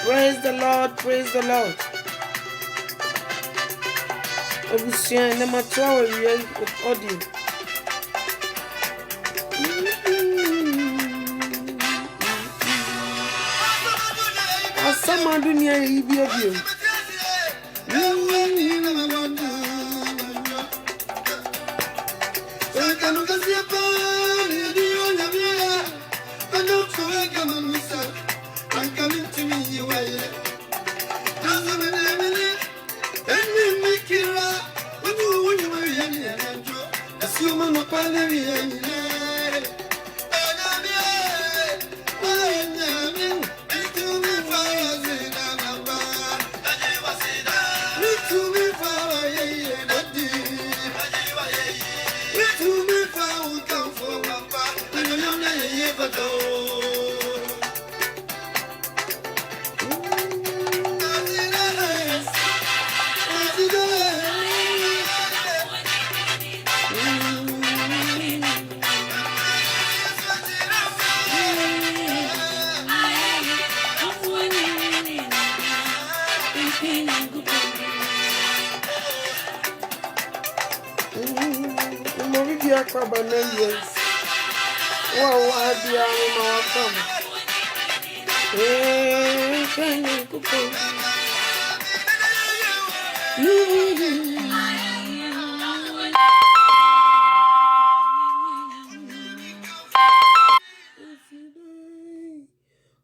Praise the Lord, praise the Lord. Obusia na matwa with audio. Asama dunia ibi obio.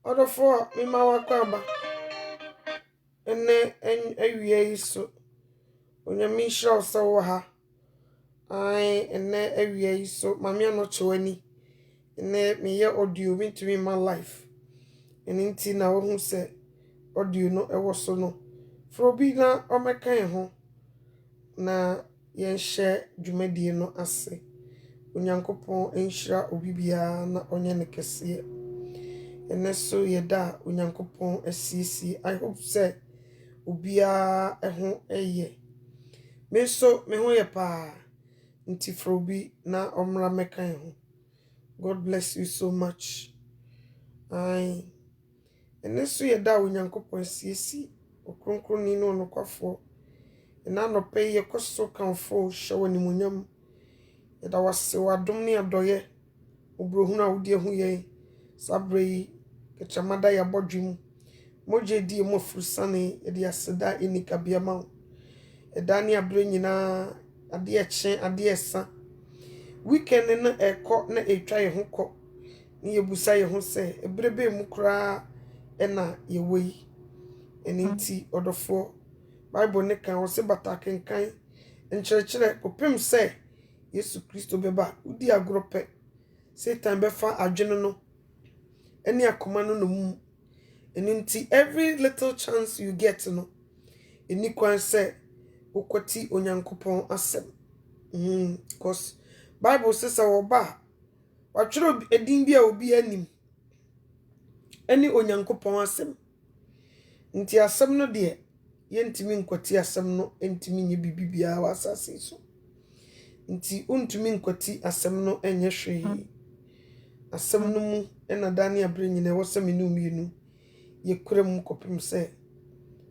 Order for me mawakwamba ene awie iso onyame shira so ha ai ene awie iso mame no chewani ene me ye audio me my life ene nti na wo hu se audio no ewo so no frobi na omekan ho na yen share dwumadie no ase onyankopon enhira obibia na onye ne kese ene so yeda onyankopon asisi. I hope say obia eho eye me so me ho ye pa nti frobi na omra mekan ho. God bless you so much. Ene so yeda onyankopon asisi okronkron ni no nokwafo ena no pe ye koso kanfo hyewo ni munyam yeda wase wadom ne adoye obrohunu awudie hu ye sabrei kechamada ya bodwim moje die mo frusane edi aseda enika biama edani abre nyina ade eche ade esa weekend na eko na etwa ye ho ko ni yebusa ye ho se ebrebe mu kra ena ye wei eninti odofo Bible ne kan wo se batakenkan nkyerɛkyerɛ kopem sɛ Yesu Kristo bɛba udi agorope Satan bɛfa adwene no ɛne akoma no no mu nti every little chance you get no eni kwan sɛ ukoti onyankopɔn asɛm because Bible says oba watwere edin bi a obi anim ɛne onyankopɔn asɛm nti asɛm no de yentimi nkoti asɛm no entimi nye bibibia wa asase so nti untumi nkoti asɛm no enye hwee asɛm no mu ɛna dane abre nyina wɔsɛm no mienu yekura mu kopem sɛ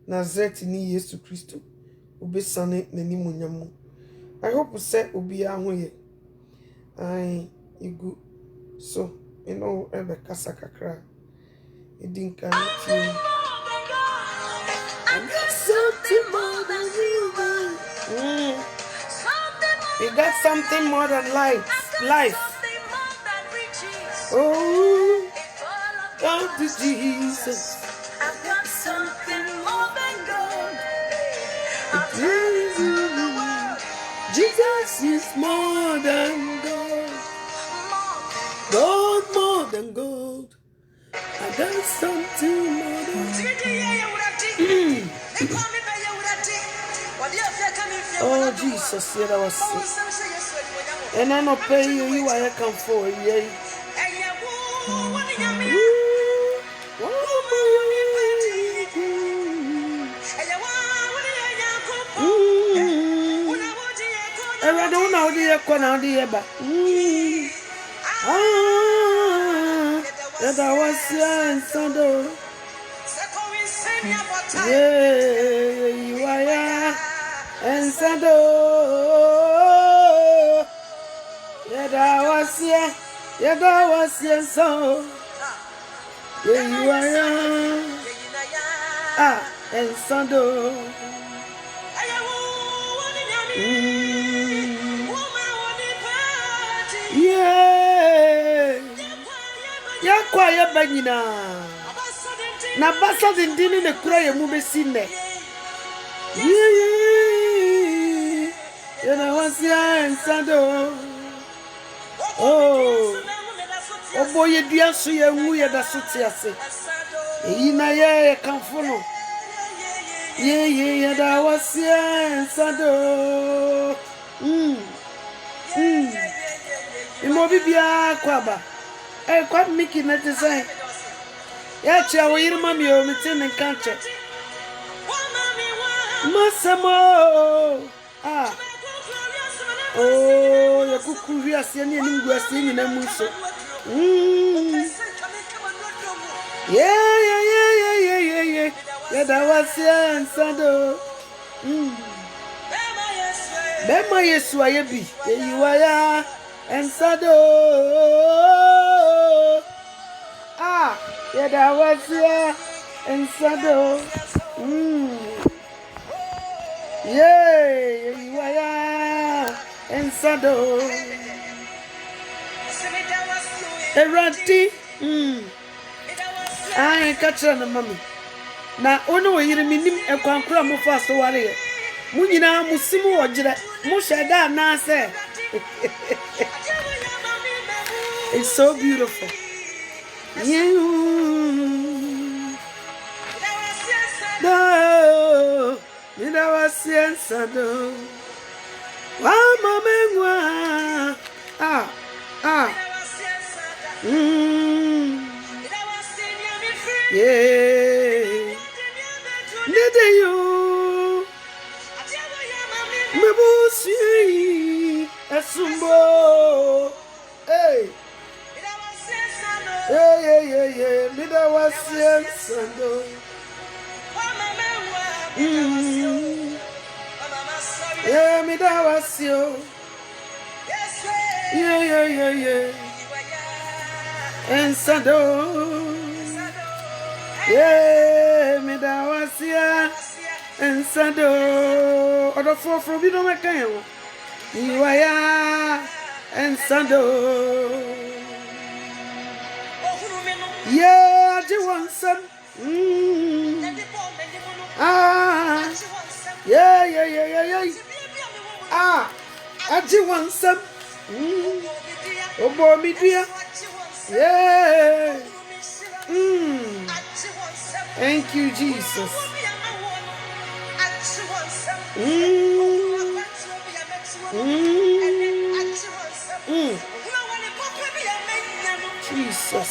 Nazareth ni Yesu Kristo obesane n'animonyam mu I hope sɛ obi ahoye ai igu so ebe kasa kakra edinka ti something more than you. You got something more than life. Oh, thank you, Jesus. I've got something more than gold. Jesus is more than gold. Gold more than gold. I got something more than gold. Oh Jesus, here I was sick. And I not pay you I come for yay. I don't know the corner the eba. That I was Sando. Yeah, you are and Sando. That I was here, that I was here, so. Yeah, you are and Sando. Yeah, you're quiet, Benina. Na basa dindini ne kura ye mu besine. Yeah, wasia ensado. Oh, oboye diasu ye ngu ye da suti ase. Eyi na ye kanfo no. Yeah, da wasia ensado. Imo bibia kwaba. Kwa miki na tese. Ya chia wo yirma mi o mitin nkanche. Masamo. Oh, ya kukuri asie ni nimgu asie ni na muso. Yeah. Ya dawasia nsado. Bema Yesu ayebi. Eyiwaya ensado. Yeah, that was here and Sado. Yeah, you are and Sado. Erati. I catch on, mommy. Now, ono yiri minim e kwankura mo fa so ware. Mu nyina musimu ojire. Mu sheda na say. It's so beautiful. No, you never see Sado. Mama, yeah. Need you, me busi, asumbo, hey. Yeah. Mida was Sando. Yeah, mida was you. Yeah. And Sando. Yeah, mida was ya. And Sando. Other four from you don't make you. You are and Sando. Yeah, I want some. Yeah. Ah, aji wansam. Obo mi dia. Yeah. Thank you, Jesus. Jesus.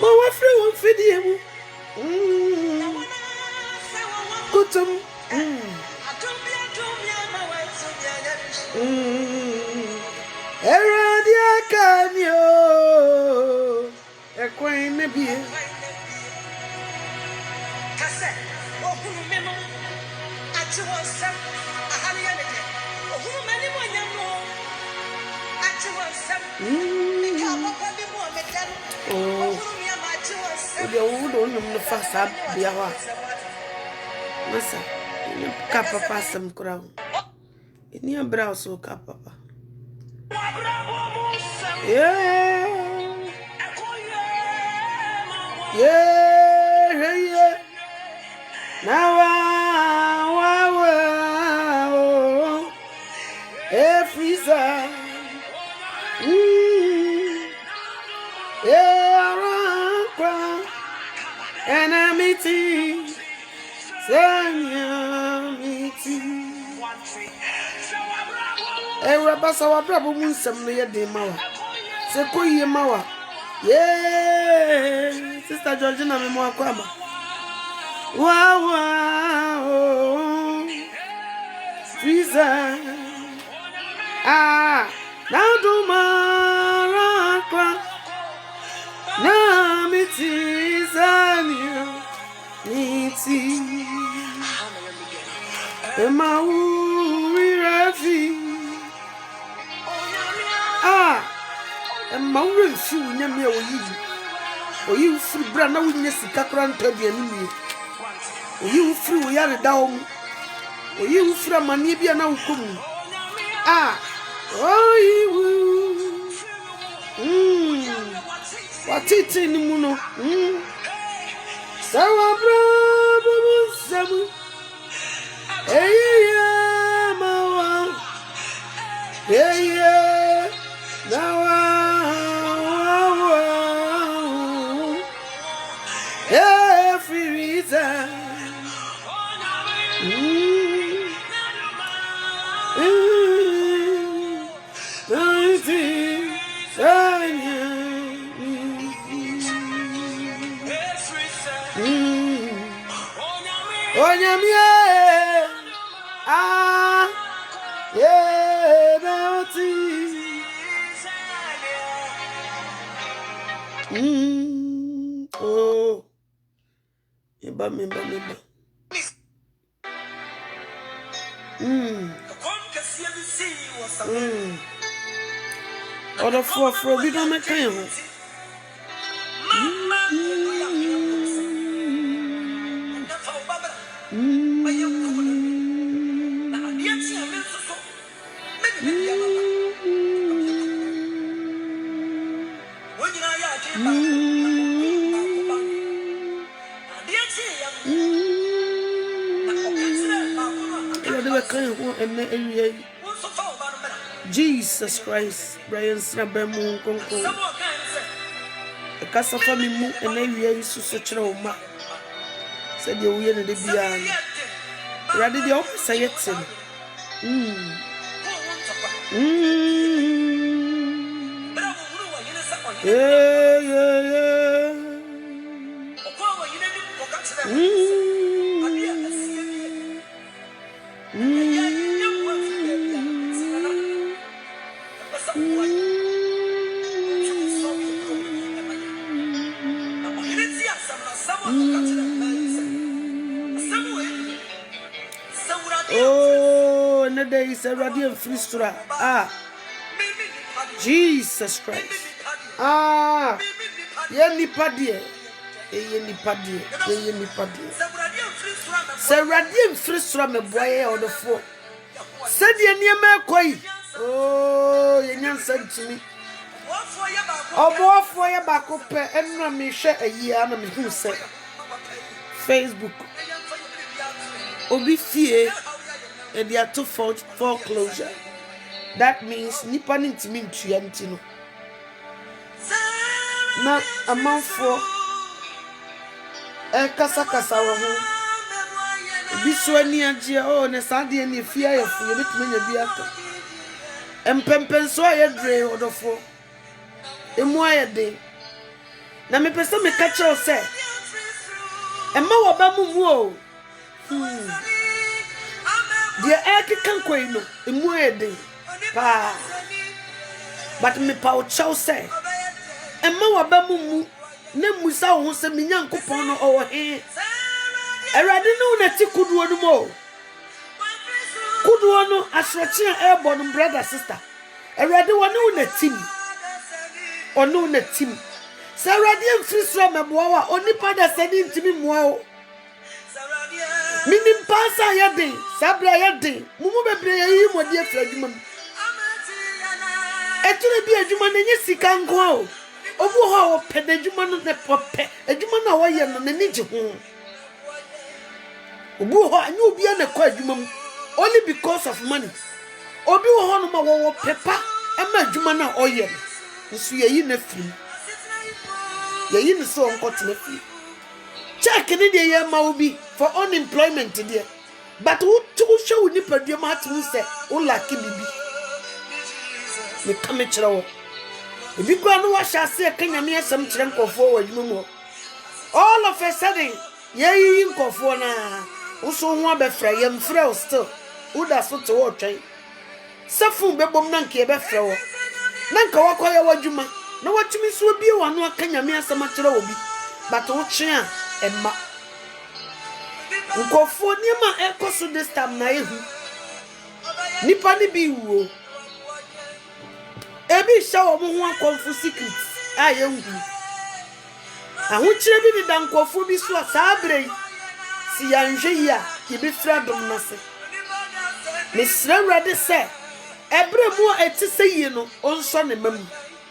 Ma wa free won fidie mu. Kutum. Eradia kanyo. Ekwen ne bie. Kase, ohunu memo. Ati wonsam. Ahali ya nete. Ohunu mani mo nyamo. Ati wonsam. Ika papa bi mo metano. Ohunu mi ama ati wonsam. Odia wo do num no fa sa bia wa. Masa, ni ka papa sam kura. Ni abra so ka papa. Yeah. Yeah, yeah. Now, every side. Yeah, enmity. Rabasa wa brabo mu nsam no ye de mawa. Se koyie mawa. Yeah, Sister Georgina me mo akwaba. Wow. Visa. Ah, now do marakwa. Na miti zanyo. Miti. Ema uri rafi. Ah, and Maureen shoe nyame o yi free bra na wo nya sika kra ntabia ni mi o yi free wo yare dawo o yi free amane bia na wo komu ah o yi watiti ni mu no sawa bra bu samu mawa now every reason oh, Eba. Order for we don't make him. Jesus Christ, Brian Snabemu Konko. A casa family mu and every year is so trauma. Said you will the beyond. Rather the opposite. Yeah. Oh, and the day is a radiant free stra. Ah, Jesus Christ. Ah, Yenny Paddy. Sir Radium first from a boy on the floor. Said the near Koi. Oh, you said to me. Oh, more for your back up and me share a year and who said. Facebook. Obi fie and they are to foreclosure. That means nipa ntimi ntua ntino. Na amanfo kasa wo ho. Bi so ani agye o ne sade ani fie ayefu ye betuma nya bi aka. Empempenso ayedre odofo. Emu ayede. Na me pese me ka che o se. Emma wo ba mu o. Dia kan kwai no emu ayede. Pa. But me pa o chow say. Emma wo ba mu na musa wo se me nyankopon no o he. Erade no na ti kuduo no mo. Kuduo no asroche airborne no brother sister. Erade wo no na tim. Ono na tim. Sa erade mfiri sro meboa wa onipa da sedi ntimi moa o. Minim pasa yade, sabra yade. Mumu bebre yi modi afra dwuma. Etule bi adwuma na nye sika nko o. Obu ho o pede adwuma no ne pope. Adwuma na wo ye no na ni je ho. Obu ho anyu obi na kwa adwuma mu only because of money. Obi ho no ma wo pepa e ma adwuma na o ye. Nsu ye yi na firi. Ye yi no so onkotene firi. Check ni de ye ma obi for unemployment there. But who to show ni padua ma atu se o laki bibi. Me kame kire wo. Ebi kwa no wa hyase kanya me asem kire nkofo wa adwuma mu. All of a sudden ye yi nkofo na uso ho abefra ye mfra o still. Uda so to wo twen. Safu bebom na nke befra wo. Na nka wakoye wadwuma. Na watumi so bi wa no akanya me asem kire wo bi. But wo twen a emma. Nkofo niema ekoso this time na ehu. Nipa ni bi wo. Ebi shawo mo ho akonfu secrets aye hu. Ahokyere bi ni da nkofo bi so asabre. Si yanhwe yi a ye bi fra dom na se. Mesra wrade se ebre mu eti se yi no onso ne mam.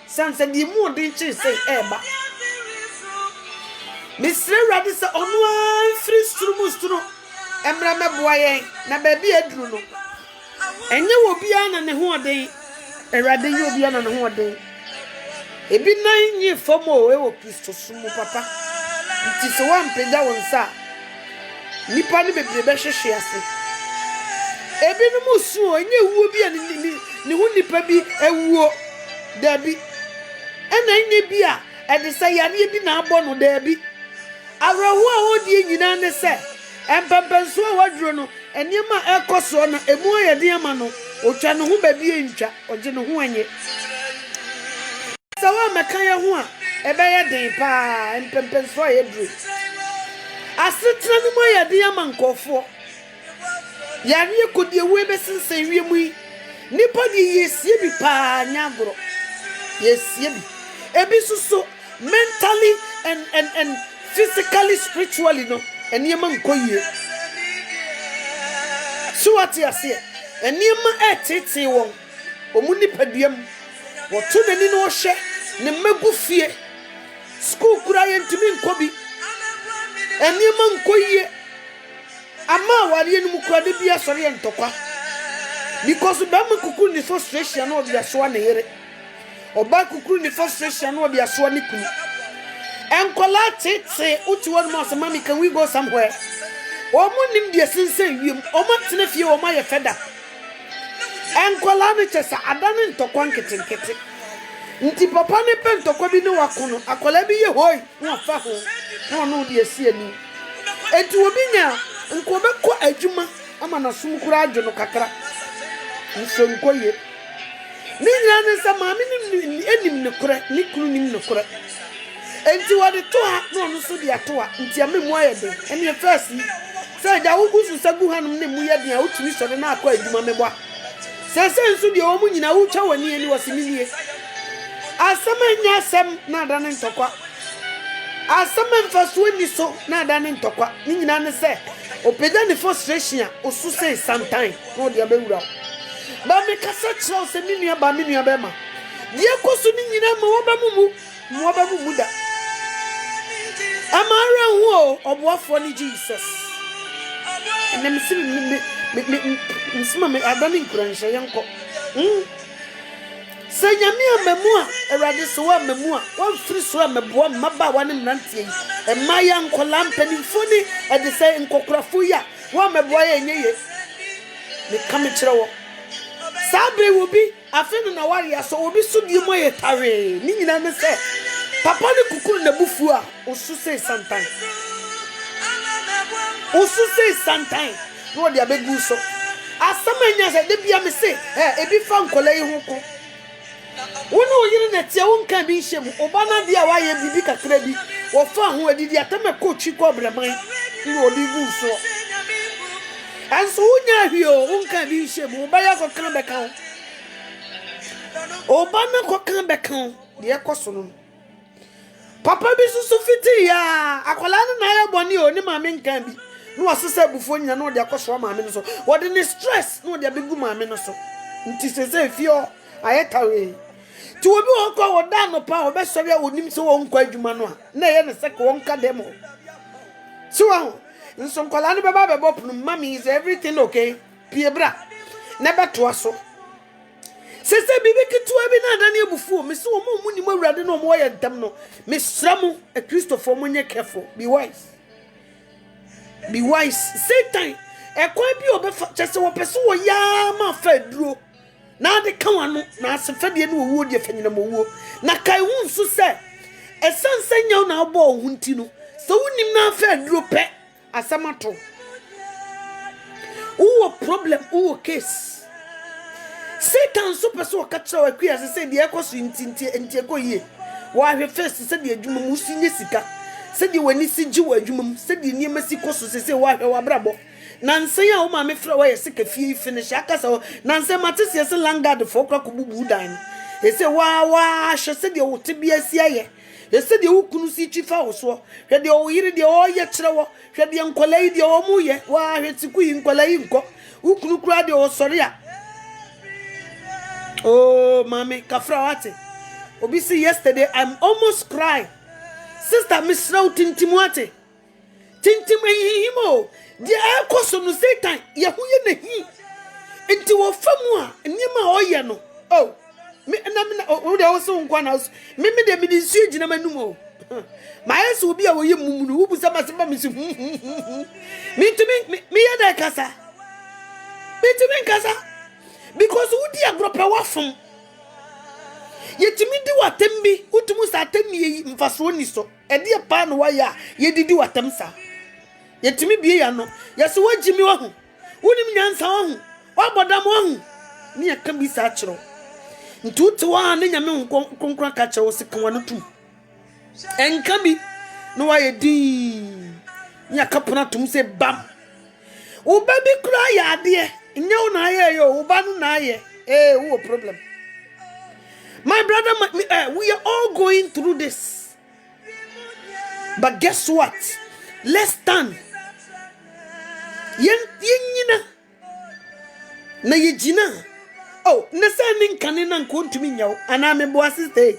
Sanse di mu odin chi se eba. Mesra wrade se onu an free strumustro emra meboa yen na ba bi aduru no. Enye wo bia na ne ho odin. Erade yi obi na ne ho odin. Ebi nan yi fomo e wo Kristo sumu papa. Nti se wa mpeda won sa. Nipa ni bebre be hwehwe ase. Ebi no musu onye wuo bi ni hu nipa bi ewuo da bi. Ena nye bi a ede se yare bi na abo no da bi. Abrahu a odi nyina ne se empempenso a waduro no eniema ekoso na emu ayede ama no otwa no hu ba bi entwa oje no hu anye. Sawa mekan ye hu a ebe ye den pa empempenso a ye dru. Asetra no mo ayede ama nkofo. Yare kodie we be sensen wiemu yi. Nipa di yesie bi pa nyagoro. Yesie bi. Ebi suso mentally and physically spiritually no eniema nkoyie. So what you say? Eniema etete won. Omu nipa duam. Woto nani no hye ne megu fie. School kura ye ntimi nkobi. Eniema nkoyie. Ama wari enu mukura de bia sori entokwa. Because ba mukukuru ni frustration no obi aso na yere. Oba kukuru ni frustration no obi aso ni kunu. Enkola tete uti won mo mami can we go somewhere? Omo nim de sensen wiem. Omo tene fie omo ye feda. Enkola no chesa adane ntokwa nketenkete. Nti papa ne pe ntokwa bi ne wakono. Akola bi ye hoy. No fa ho. No de esi ani. Enti obi nya nko bekọ adwuma ama na sum kura adwo no kakra nso nkoye ni nyina ne sa maami ni enim ne kura ni kunu nim ne kura enti wade to ha no no so de ato a nti amemu ayede ene e first say da wo gusu sagu hanum ne mu yede a wotumi so na akọ adwuma meboa sese nso de omu nyina wo twa wani ani wasimilie asama nya sem na da ne ntokwa asama mfaso ni so na da ne ntokwa ni nyina ne se opeda ni frustration osu say sometime no de abewura ba me kasa chiro se minua ba minua be ma de ekosu ni nyina ma wo ba mu da Amara wo oboafo ni Jesus. Na me nsima me adani nkuransha yenko. Senyame amemu a Awurade so wa amemu a wan firi so amebo maba wa ne mrantie yi. Emaya nkola mpanimfo ni e de se nkokorafo ya wa amebo ya enyeye. Me kam kire wo. Sabre wo bi afenu na wari aso obi so die mo ye tare. Ni nyina ne se papa ne kukuru na bufu a osu se santan. Osu se santan. No dia begu so. Asama nya se de bia me se ebi fa nkola yi ho ko. Wona oyire na tie wonka bi hyem obana dia wa ye bibi kakra bi wo fa ho adidi atama ko twi ko breman ni odi gu so. Anso wonya hwio wonka bi hyem obaya ko kan beka obana ko kan beka de ekoso no. Papa bi susu fiti ya akola na ya boni o ni maame nkan bi no wasesa bufo nya no de akoso maame no so wo de ni stress no de abegu maame no so nti sese fio ayetawe ti obi won ko wo da no pa obe so bia wonim se won kwa adwuma no a na ye ne se ko won ka dem so wa nso nkola ne beba bebo punu mami is everything okay piebra na beto aso sese bibi kitua bi na da ne ebufu me se wo mu ni mawurade no mo ye dam no me sramu a Christopher mo nye careful be wise Satan e kwa bi obefa chese wo pese wo ya ma fa duro na de kan no na asefade ne wo de fanyina mo na kai hu nso se esansanya na abo hu nti no so wonim na fa duro pe asamato wo problem wo case Satan so pese wo ka kira wa kuya se de ekoso nti ko yie wa hwe face se de adwuma mu sinye sika se de wani si ji wa adwuma mu se de niema si koso se wa hwe wa brabo nanse ya o ma me fra wa ye sika fie finish akasa nanse matese se langard fo kwa kububu dan e se wa hwe se de wo te bia si aye e se de wo kunu si twifa wo so hwe de o yire de o ye kire wo hwe de nkolai de o mu ye wa hwe tiku yi nkolai nko wo kunu kura de o sori a oh mami kafra wate obi see yesterday I'm almost crying sister Miss Rao tintimwate tintim himo de akoso no Satan ye huye na hi enti wo famu a niema oye no oh me na o de wo so nkwa na me de me di nsu gina manum o ma yeso obi a wo ye mumunu wo busa masema me si me tumi me ye da kasa me tumi kasa because wo di agropa wafom yetimi di watem bi utumu sa atem yi mfaso ni so e de pa no wa ya ye didi watem sa yetimi bie ya no yeso wagimi wa hu wonim nyansa wa hu wabodam wa hu ni aka bi sa kiro ntutu wa ne nyame konkra ka kire wo sekan wa no tum enka bi no wa ye din ni aka pona tum se bam wo ba bi kura ya de nye wo na aye yo wo ba no na aye wo problem. My brother, we are all going through this. But guess what? Let's stand. Yen na yejina. Oh, nesa ninkane na nko ntumi nyawo ana me bo asiste.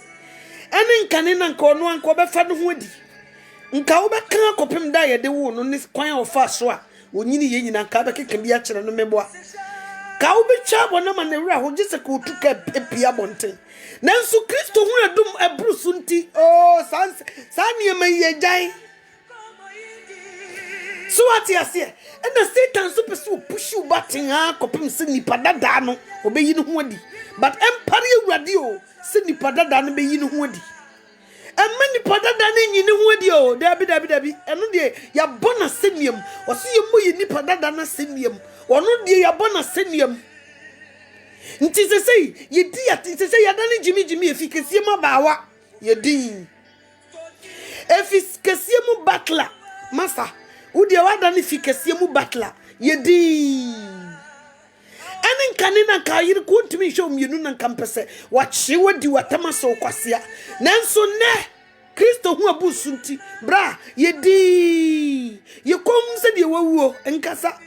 Ene nkane na nko no anko be fa no ho adi. Nka wo be kan akopem da ye de wo no ne kwan ofa so a onyini ye nyina nka be keke bi a kire no mebo a. Ka wo be twa bona ma na wura ho gise ka otuka epia bonten. Nansu Kristo hu adum ebrusu nti oh sani emaye jai so ati ase and the Satan super push you batin ha kopim se nipa dada no obeyi no ho adi but empire radio se nipa dada no beyi no ho adi emma nipa dada no nyi no ho adi o dabi eno de ya bona semiam o se yemu yi nipa dada na semiam ono de ya bona semiam nti se sei ye di ati se sei ya dani jimi efikesie ma bawa ye din efikesie mu batla masa udi wa dani efikesie mu batla ye din ene nkane na ka yiri ko ntimi hwe omienu na nkampese wa chiwe di watama so kwasea nanso ne Kristo hu abusu nti bra ye din ye kom se de wawuo nkasa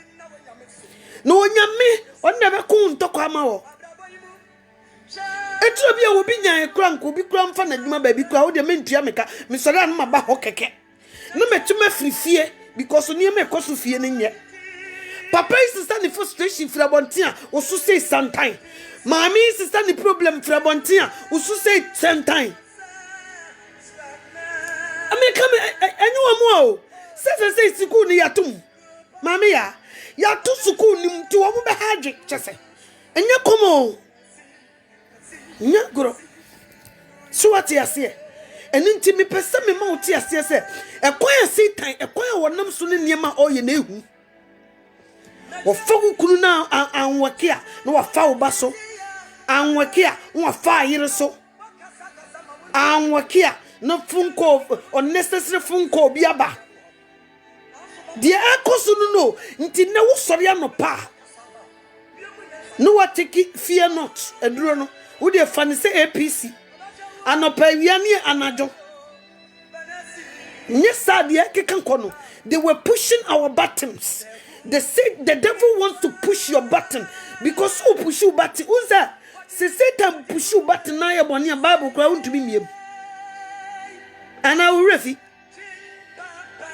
no onyame onne be ko ntokwa ma wo etro bia wo bi nyan kura nko bi kura mfa na dwuma ba bi kura wo de mentua meka mesore an ma ba ho keke no metuma frifie because oni me koso fie ne nye papa is sister frustration frabontia osu say sometime mama is sister problem frabontia osu say sometime come anyone mo say school ni yatum mama ya to school ni mti wo be haje chese enya komo nya gro so what you say eni nti me pese me ma oti ase se ekwan Satan ekwan wonam so ne niema oye na ehu wo fagu kunu na anwake a na wa fa wo ba so anwake a wa fa ayire so anwake a na funko unnecessary funko bi aba de akoso no nti na wo sori anopa no wa take fear not eduro no wo de fa ne se APC anopa wiane anajo nyesade kekan kono they were pushing our buttons. They say the devil wants to push your button because who push your button who's that say Satan push your button na your boni Bible kwa want to be me and I will refi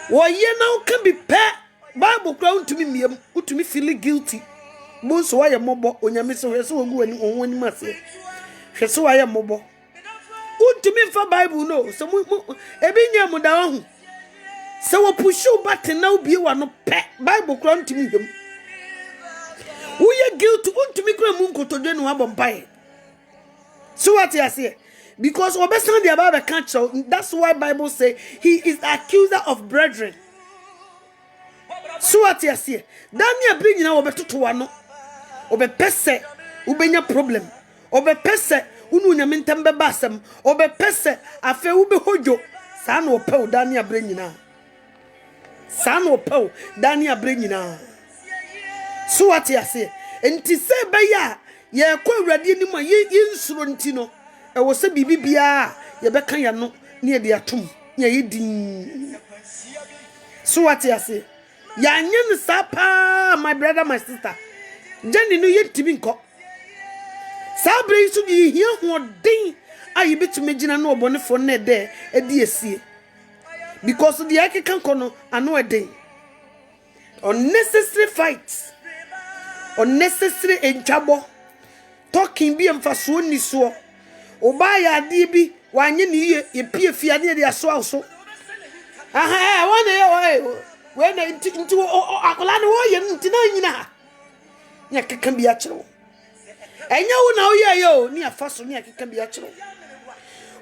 wo ye now can be pay Bible kwa want to be me to me feel guilty mo so why mobo onyame so we so ogu ani onwani mase hwe so why mobo to me for Bible no so ebi nya mu da ho so we push you button now be wa no pe Bible kran to me hem wo ye guilty to me kran mu nkotodwe no abompai so what you say because obesan the about cancel that's why Bible say he is accuser of brethren so what you say Daniel bring na obetoto wa no obepese ubenya problem obepese unu nyamentem be basem obepese afe ube hojo sa na opew Daniel bring nyina sa na opew Daniel bring nyina so what you say enti se be ya ye kwa awrade ni ma ye nsuro nti no e wo se bibibia ye be kan ya no ne de atom ne ye din so what you say ya nyen sapa my brother my sister Jenny no ye tibi nko sabre isu di hia hoden ayi betumi gina no obonefo na de edi esie because the ake kan kono ano eden unnecessary fights unnecessary enchabo talking bi emfaso ni so oba ya ade bi wanye ni ye pie fia ne de aso aso aha wane we na nti akola ne wo ye nti na nyina nya keka bi a kiro enya wo na wo ye yo ni afaso ni akeka bi a kiro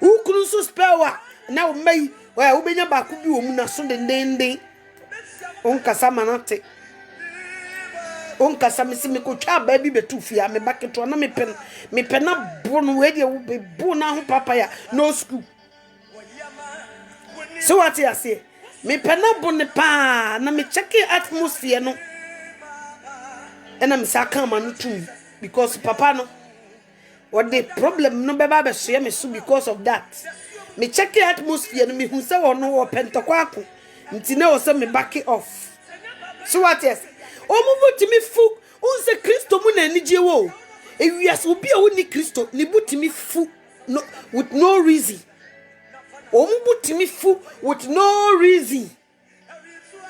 ukuru so spewa na wo mai wo benya ba ku bi wo mu na so dendenden onkasa manate onkasa misimi ko twa ba bi betu fia me baketo na me pen na bo no we de wo be bo na ho papa ya no school so what you say me pen na bo ne pa na me check atmosphere no and I'm saka man too because papa no what the problem no be ba share me so because of that me check the atmosphere no me hu say wo no wo pentakwaako nti na wo say me back it off so what yes omubuti mi fu unse Kristo mu na anije wo ewias obi a woni Kristo ni buti mi fu no with no reason omubuti mi fu with no reason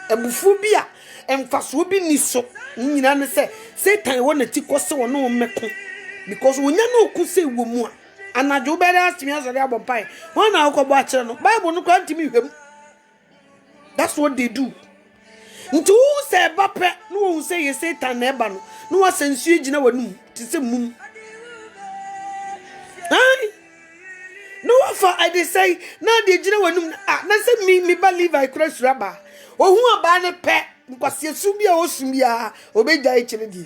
ebufu bia emfaso bi ni so nyina ne se Satan wona ti kose wono meko because wonya na okuse wo mu a anajo bere asimi asori abopai wona akobo a kire no Bible no kwa ntimi hwem that's what they do nti wo se bape no wo se ye Satan na eba no no wa sensu egina wanum ti se mum ai no wafa I dey say na dey egina wanum na se me believe I cross raba ohun aba ne pe nkwase sumia osumia obeja e kire di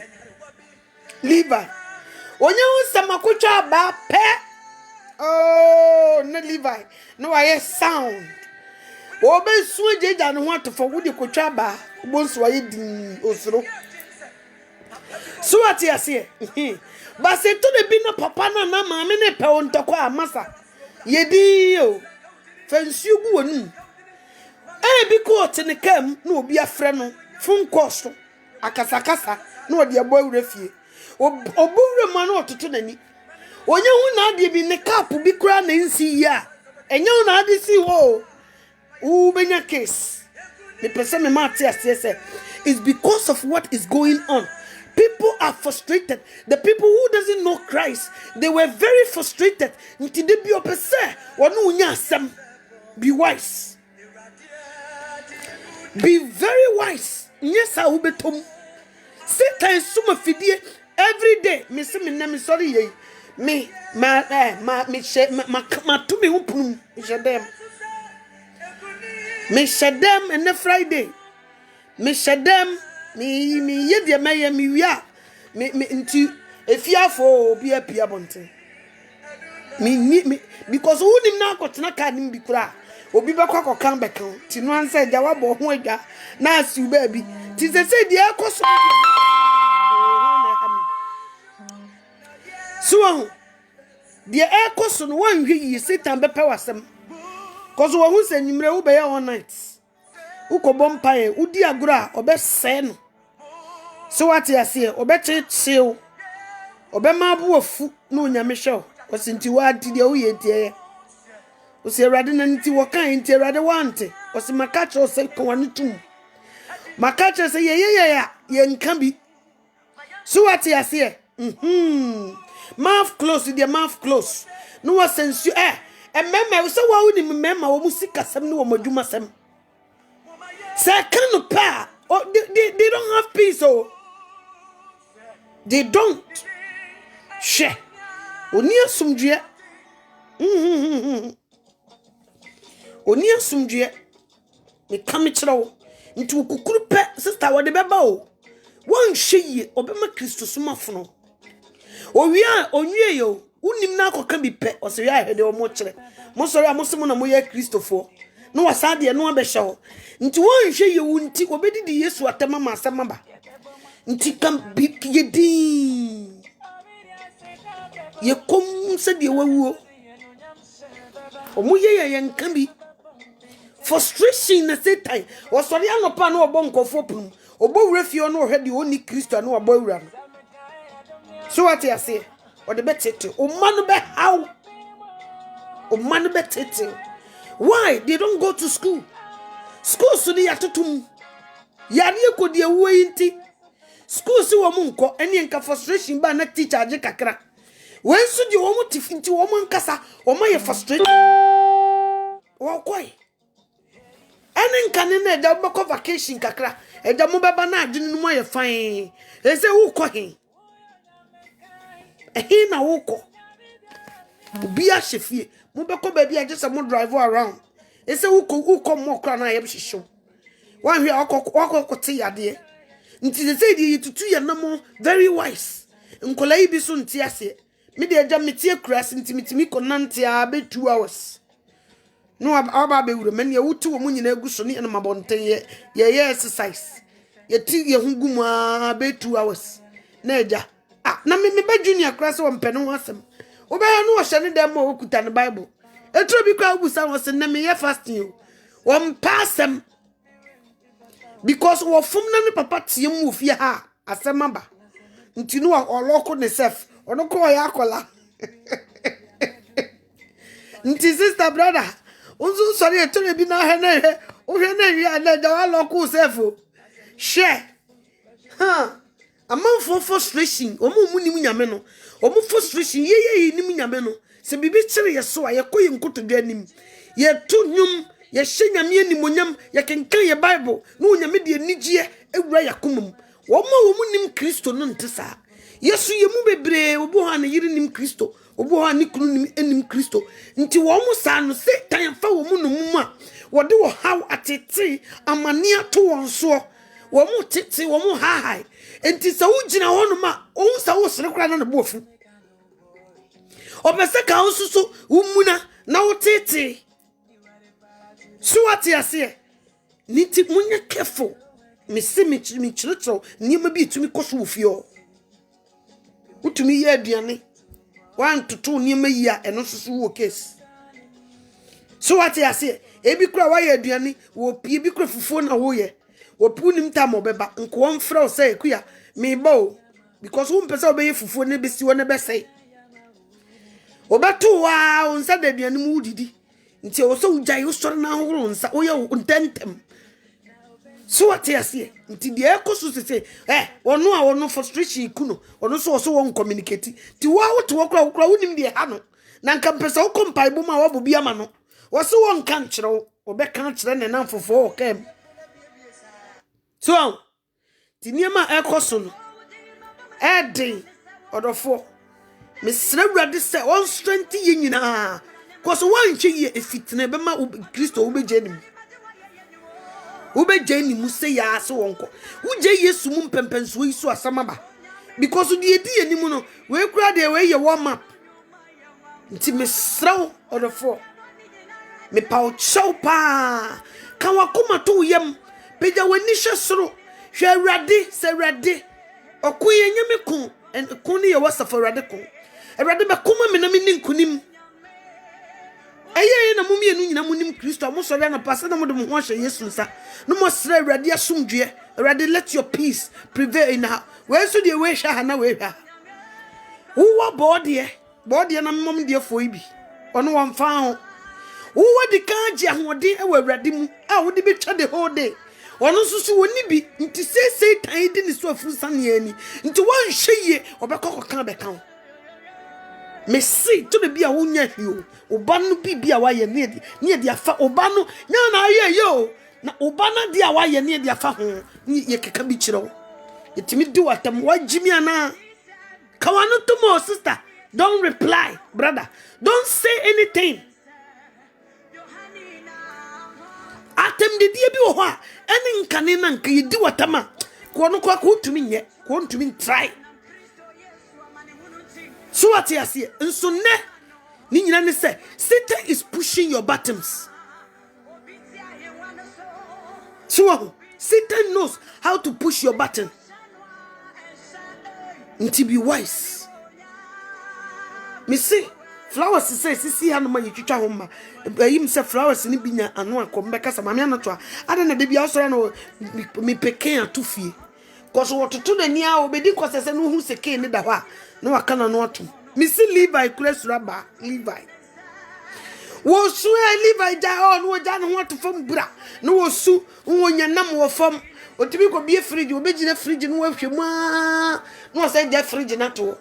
liver onye hu samakotwa aba pe oh na Levi no aye sound obe su jeja no ho atofo wo de kotwa aba bonso aye din osoro so ati ase ba se to de bi na papa na na maame ne pe ontoko amasa yedi o fansu gu wonu bi ko tene kam na obi afre no fun koso akasakasa na odi abo awura fie obowure ma na ototo nani onye hu na ade bi ne cap bi kura na nsi yi a enye hu na ade si ho Ubenya case. The person me Matthias say it's because of what is going on. People are frustrated. The people who doesn't know Christ, they were very frustrated. Be wise. Be very wise. Yes, I will be tom. Satan suma fidie every day. Me say me name sorry ye. Me to me upum. Me shadem and the Friday. Me shadem. Me ye de me wia me nti efia for obi apia bonte me because who nim na akotena ka nim bi kura obi be kwa kan be kan ti no ansa ja wa bo ho adwa na asu ba bi ti se de akoso so de akoso no wan hwe yi Satan be pa wasem cause wo hu se nyimre wo be ya one night ukobọ mpae udi agura obese no so what you say obeche chill obema bu afu na onyame hwe osinti wa adi de wo ye tie o se erade na nti wo kan nti erade wante o se makacha o se kwani tum makacha se ye nka bi so what you say mouth close the mouth close no was sense emema so wa woni memema wo musika sem ne wo madwuma sem. Second pair, they don't have peace, oh. They don't. Share. Onia sumdue. Onia sumdue. Me come chiro. Nti kukuru pe sister wo de beba o. Wan hye obema Kristo sumafono. Owia onwie yo. Unim na akoka bi pe. O se ya hede o mo kire. Mo sori amosimo na mo ye Kristofo. No wasade no abehye ho nti won hwe ye wunti obedidi Yesu atema masema ba nti kam bi yedin ye kom se de wawuo omuye ye nka bi frustration na Satan wasori anopa na obo nkofo pum obo wurefie no hwe de oni Kristo na obo wura no so what you say o de betete o manu be how o manu betete. Why they don't go to school? School so they atotum. Yari ko de wuinti. School si wo munko eni enka frustration ba na teacher age kakra. When so de wo tifinti wo nkasa, wo ma ye frustrated. Wo koi. Eni enka ne na da bako vacation kakra. E da mo beba na adwene no mo ye fine. E se wo ko hin. E na wo ko. Obi a chefie. Mubeko baby I just mo drive around. E say uko mo kra na yeb hihyo. Wan hwe akọ yade. Nti they say the tutu ya na mo very wise. Nkola yi bi so nti ase. Me de agya metie kras nti mitimi konante a be 2 hours. No aba be wuro me ne wutu wo nyina aguso ne na mabonte ye exercise. Ye ti ye hugumu a be 2 hours. Na agya. Ah na me be junior kras wo mpene ho asem. Obaya no hye ne dem mo okuta ne Bible. Etro bi kwa obusa wo se na me ye fasting o. Wo passem. Because wo fom na ne papa tie mu ofie ha asema ba. Nti no oloko ne self. Ono ko ya akola. Nti sister brother. Unzu sorry etro bi na he na he. O hwe na wi ana da wa loko self o. Share. Among for frustration, omu nim nyame no. Omu frustration ye nim nyame no. Se bibi kire ye so a ye koyi nkotodwa nim. Ye to nyum, ye hye nyame animonyam, ye kenkan ye Bible. No nyame de anigye ewura yakomam. Omu nim Kristo no ntesa. Yesu ye mu bebre obo ha na yiri nim Kristo. Obo ha ni kunu nim Kristo. Nti omu sa no Satan fa omu no mu a. Wode wo haw atete amane ato won so. Womu tete womu hahai enti sa wugina hono ma o sa wo sere kra na bofu obese ka osusu umuna na wo tete suwati ase niti munya careful me se me chirotro niema bi tumi koso ofio utumi ye aduane wan toto niema yi a eno susu wo case suwati ase ebi kra wa ye aduane wo pie bi kra fufuo na wo ye opunim tam obeba nko won frɛ say ekuya me bo because won pese obeye fufuo ne besi won be say obeto wa onsa da duane mu didi nti o so ujai usoro na horo nsa o ye ntentem so what you see nti de ekoso sese ono a ono frustration kuno ono so won communicate ti wa woto wokra wonim de ha no na nka mpesa wo kompai bo ma wo bi ama no wo so won kan kire wo obeka kire ne nan fofo o kem so ti niema ekoso no edi odofo mesra wrade se on strength ye nyina cause one hwe ye efitine be ma Kristo wo be jenim ube jeni muse ya so wonko uje Yesu mu mpempenso yi so asamaba because the edi enimu no we kura de we ye warm up nti mesraw odofo me paw chow pa kan wakoma to yam peja wani hwesoro hwe awrade se awrade okoye nyame ko en ko ne ye wasafo awrade ko awrade be koma me na me ninkunim aye na mumie nu nyina munim Kristo mo so na pase na mo de mo ho hye Yesu nsa no mo sra awrade asomdwe awrade let your peace prevail in her we so de we hwa na we hwa wo body na mom de fo ibi ono won fa ho wo di ka agi ahode e wa awrade mu a wo de bi twa the whole day ono susu woni bi nti sei tan di ni so afuru sane ani nti won hweye obekokka be kan me see to the bia wonya hio oba no bibia wa ye ne de afa oba no nya na aye yo na oba na de awa ye ne de afa ho ye keka bi kire wo yetimi di watam wajimi ana kawano to mo sister don't reply brother don't say anything atem de die bi wo ho a ene nkane na nka yedi watama ko no kwa ko tumi nye ko ntumi try so what you see nso ne ni nyina ne say Satan is pushing your buttons so Satan knows how to push your button to be wise me see flowers say sisi ha no ma yitwitwa ho ma yim say flowers ni binya ano akombe kasa mame anato a ada na de bia osoro na me peken atofie koso wototo na ni a obedi kosese no hu seke ni da ho a no waka na no ato me see Levi close raba Levi wo su Levi da no ja no ho to fam bra no wo su wo nyanam wo fam otimi ko bie fridge obegina fridge no ahwemu no say je fridge na to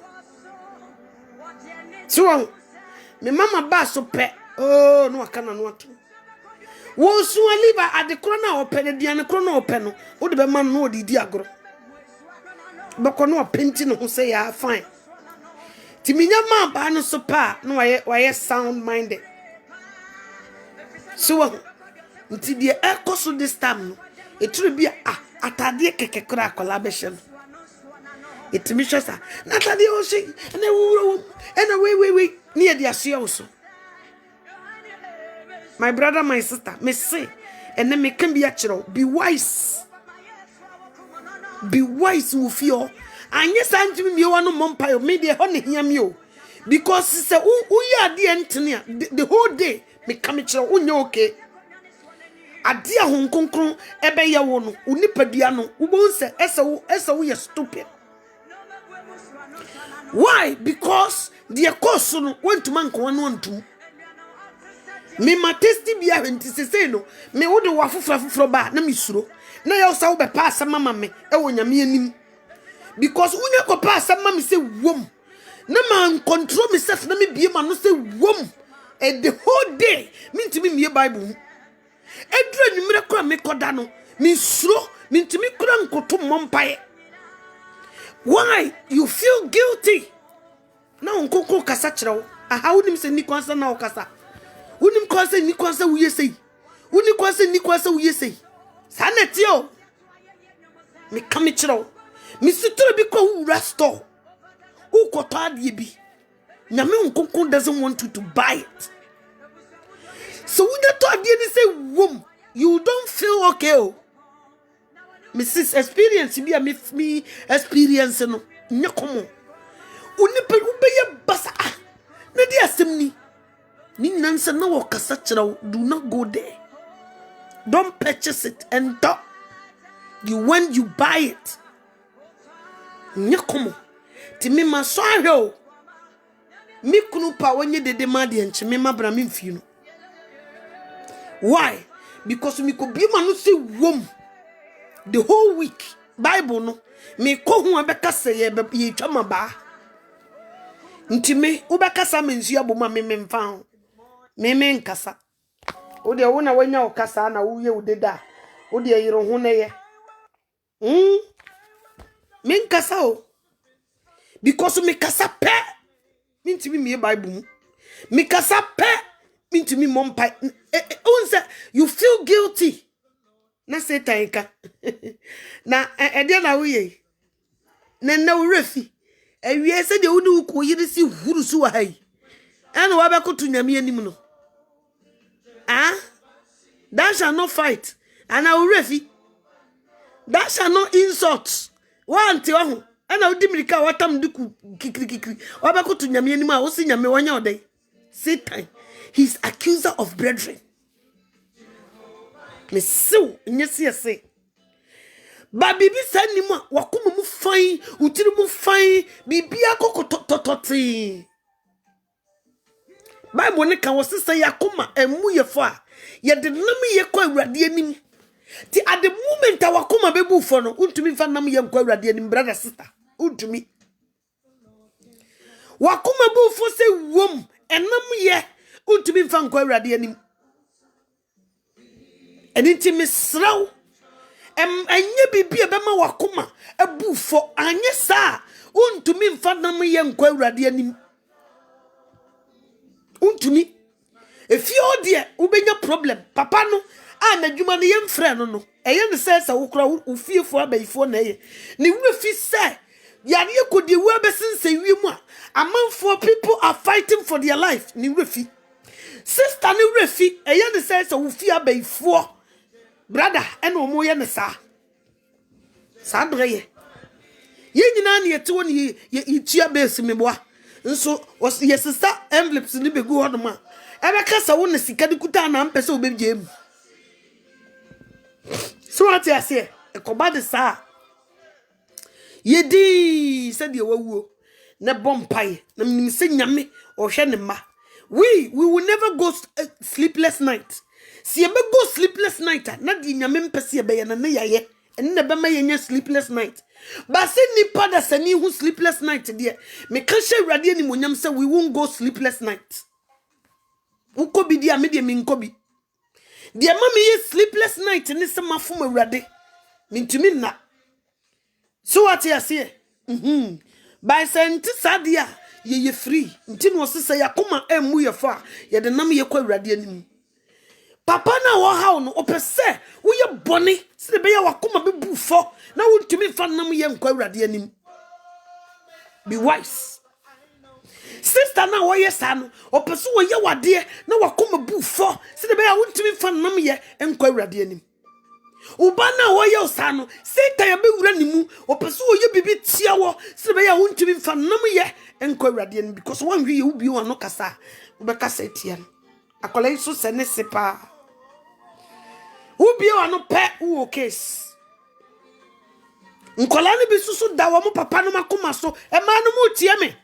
so me mama ba so pe oh no waka na no ato wo su Levi adekro na opene diane kro na openo wo de be man no odidi agro bako no penti no ho say ya fine timinya man ba no so pa no waye sound minded so nti de ekoso this time no eturu bia atade keke kra akola be hye no etimi hye sa na atade o hye na wuro na we ni e de aso so my brother my sister me say and me can be actual be wise with fear anye santi mi wanu mompayo me de ho ne hia mi o because say uye ade entene the whole day me come kire unye okay ade a honkonkron ebe ye wo no unipadua no ubon se ese wo ye stupid why because the course no want to man ko no antum me ma testi bia hwenti sese no me wo de wafofra ba na me suro na ye so wo be pa asama me e wo nyame anim because unya ko pa asama me say wom na man control myself na me bie ma no say wom and the whole day me ntimi me bible edra nwumre kora me koda no me suro me ntimi kora nkoto mompae why you feel guilty na onkoko kasa kire aha unim se ni kwansa na okasa unim kwansa ni kwansa uye sei unim kwansa ni kwansa uye sei sanetio me kame kire me sutro bi ko restore who kotad ye bi nyame onkoko doesn't want you to buy it so when you talk they say wom you don't feel okay oh Mrs. experience be me experience no nyakomo unipe ubeye basa na dia semni ni nansa na wo kasa kira do not go there don't purchase it and talk you when you buy it nyakomo ti me ma so ahwe mi kunu pa wonye dede ma de enche me ma bra me mfi no Why? Because me could be man say wom the whole week. Bible no. Me ko hu abeka say ye twama ba. Nti me ubekasa me nsu aboma me memfa ho. Me nkasa. Wo de wo na wanya okasa na wo ye udeda. Wo de yiro ho na ye. Me nkasa o. Because me kasa pe. Me ntimi me Bible mu. Me kasa pe. Me ntimi mompai. Unse you feel guilty. Na Satan ka. Na ede na wo ye. Na wo refi. Ewie se de wo ni ko yiri si huru su wa hai. Ena wa be koto nyame anim no. That shall not fight. And I will refi. That shall not insult. One te wahu. And I will dimirika watam duku kikri. Wa be koto nyame anim a wo si nyame wanya odai. Satan. He's accuser of brethren. Me so nyesi ese. Ba bibi sanima wakuma mu fine, utiri mu fine, bibi akoko tototi. Bible ne kan wosesa yakoma emu yefo a ye de nam ye kwa awurade anim. Ti at the moment wakoma bebu fo no, untumi fa nam ye kwa awurade anim brother sister. Untumi. Wakoma bu fo se wom enam ye untumi fa kwa awurade anim. Enti misraw anye bibia bema wakoma abufo anye sa untumi mfa nam ye nkwa awurade anim. Untumi efi odie ubenya problem papa no anadwuma ne yemfrɛ no eye ne sɛ wokra ufiefo abayifo na eye ne wufi sɛ yare ekodi wu abesense wiem a amanfo people are fighting for their life ne wufi sister ne wufi eye ne sɛ wufi abayifo brother ene omo ye ne sa breye ye nyina ne yete woni ye tua base meboa nso ye sister envelopes ni begu hodoma ebe kasa wo ne sika de kuta na mpese obebje mu so what you say ekoba de sa ye di se de wawuo ne bompai na nim se nyame o hwe ne ma we will never go sleepless night si ebe go sleepless night na di nyame mpese ebe ye na ne yaye enne be ma ye nya sleepless night. But say nipa da sani who sleepless night there. Me can share radio ni monyam say we won't go sleepless night. Uko bi dia me dia me nko bi. Dia ma me ye sleepless night ni se mafom awurade. Mintumi na. So what you say? By sent sadia ye free. Nti no se yakoma emu ye fa ye de nam ye kwa awurade anim. Papa na wo ha no opese wo ye bone se be ya wakoma be bufo na wontumi fa nam ye nkwa awurade anim. Be wise. Sister na wo ye sa no opese wo ye wade na wakoma bufo se be ya wontumi fa nam ye nkwa awurade anim. Uba na wo ye sa no Satan ya be wura nimu opese wo ye bibi tia wo se be ya wontumi fa nam ye nkwa awurade anim because one hwe ye ubi wo no kasa wo be kasa tia no akola so se ne sepa ubi wo no pe wo case nkola ne bi susu da wo mo papa no makoma so e ma no mu tie me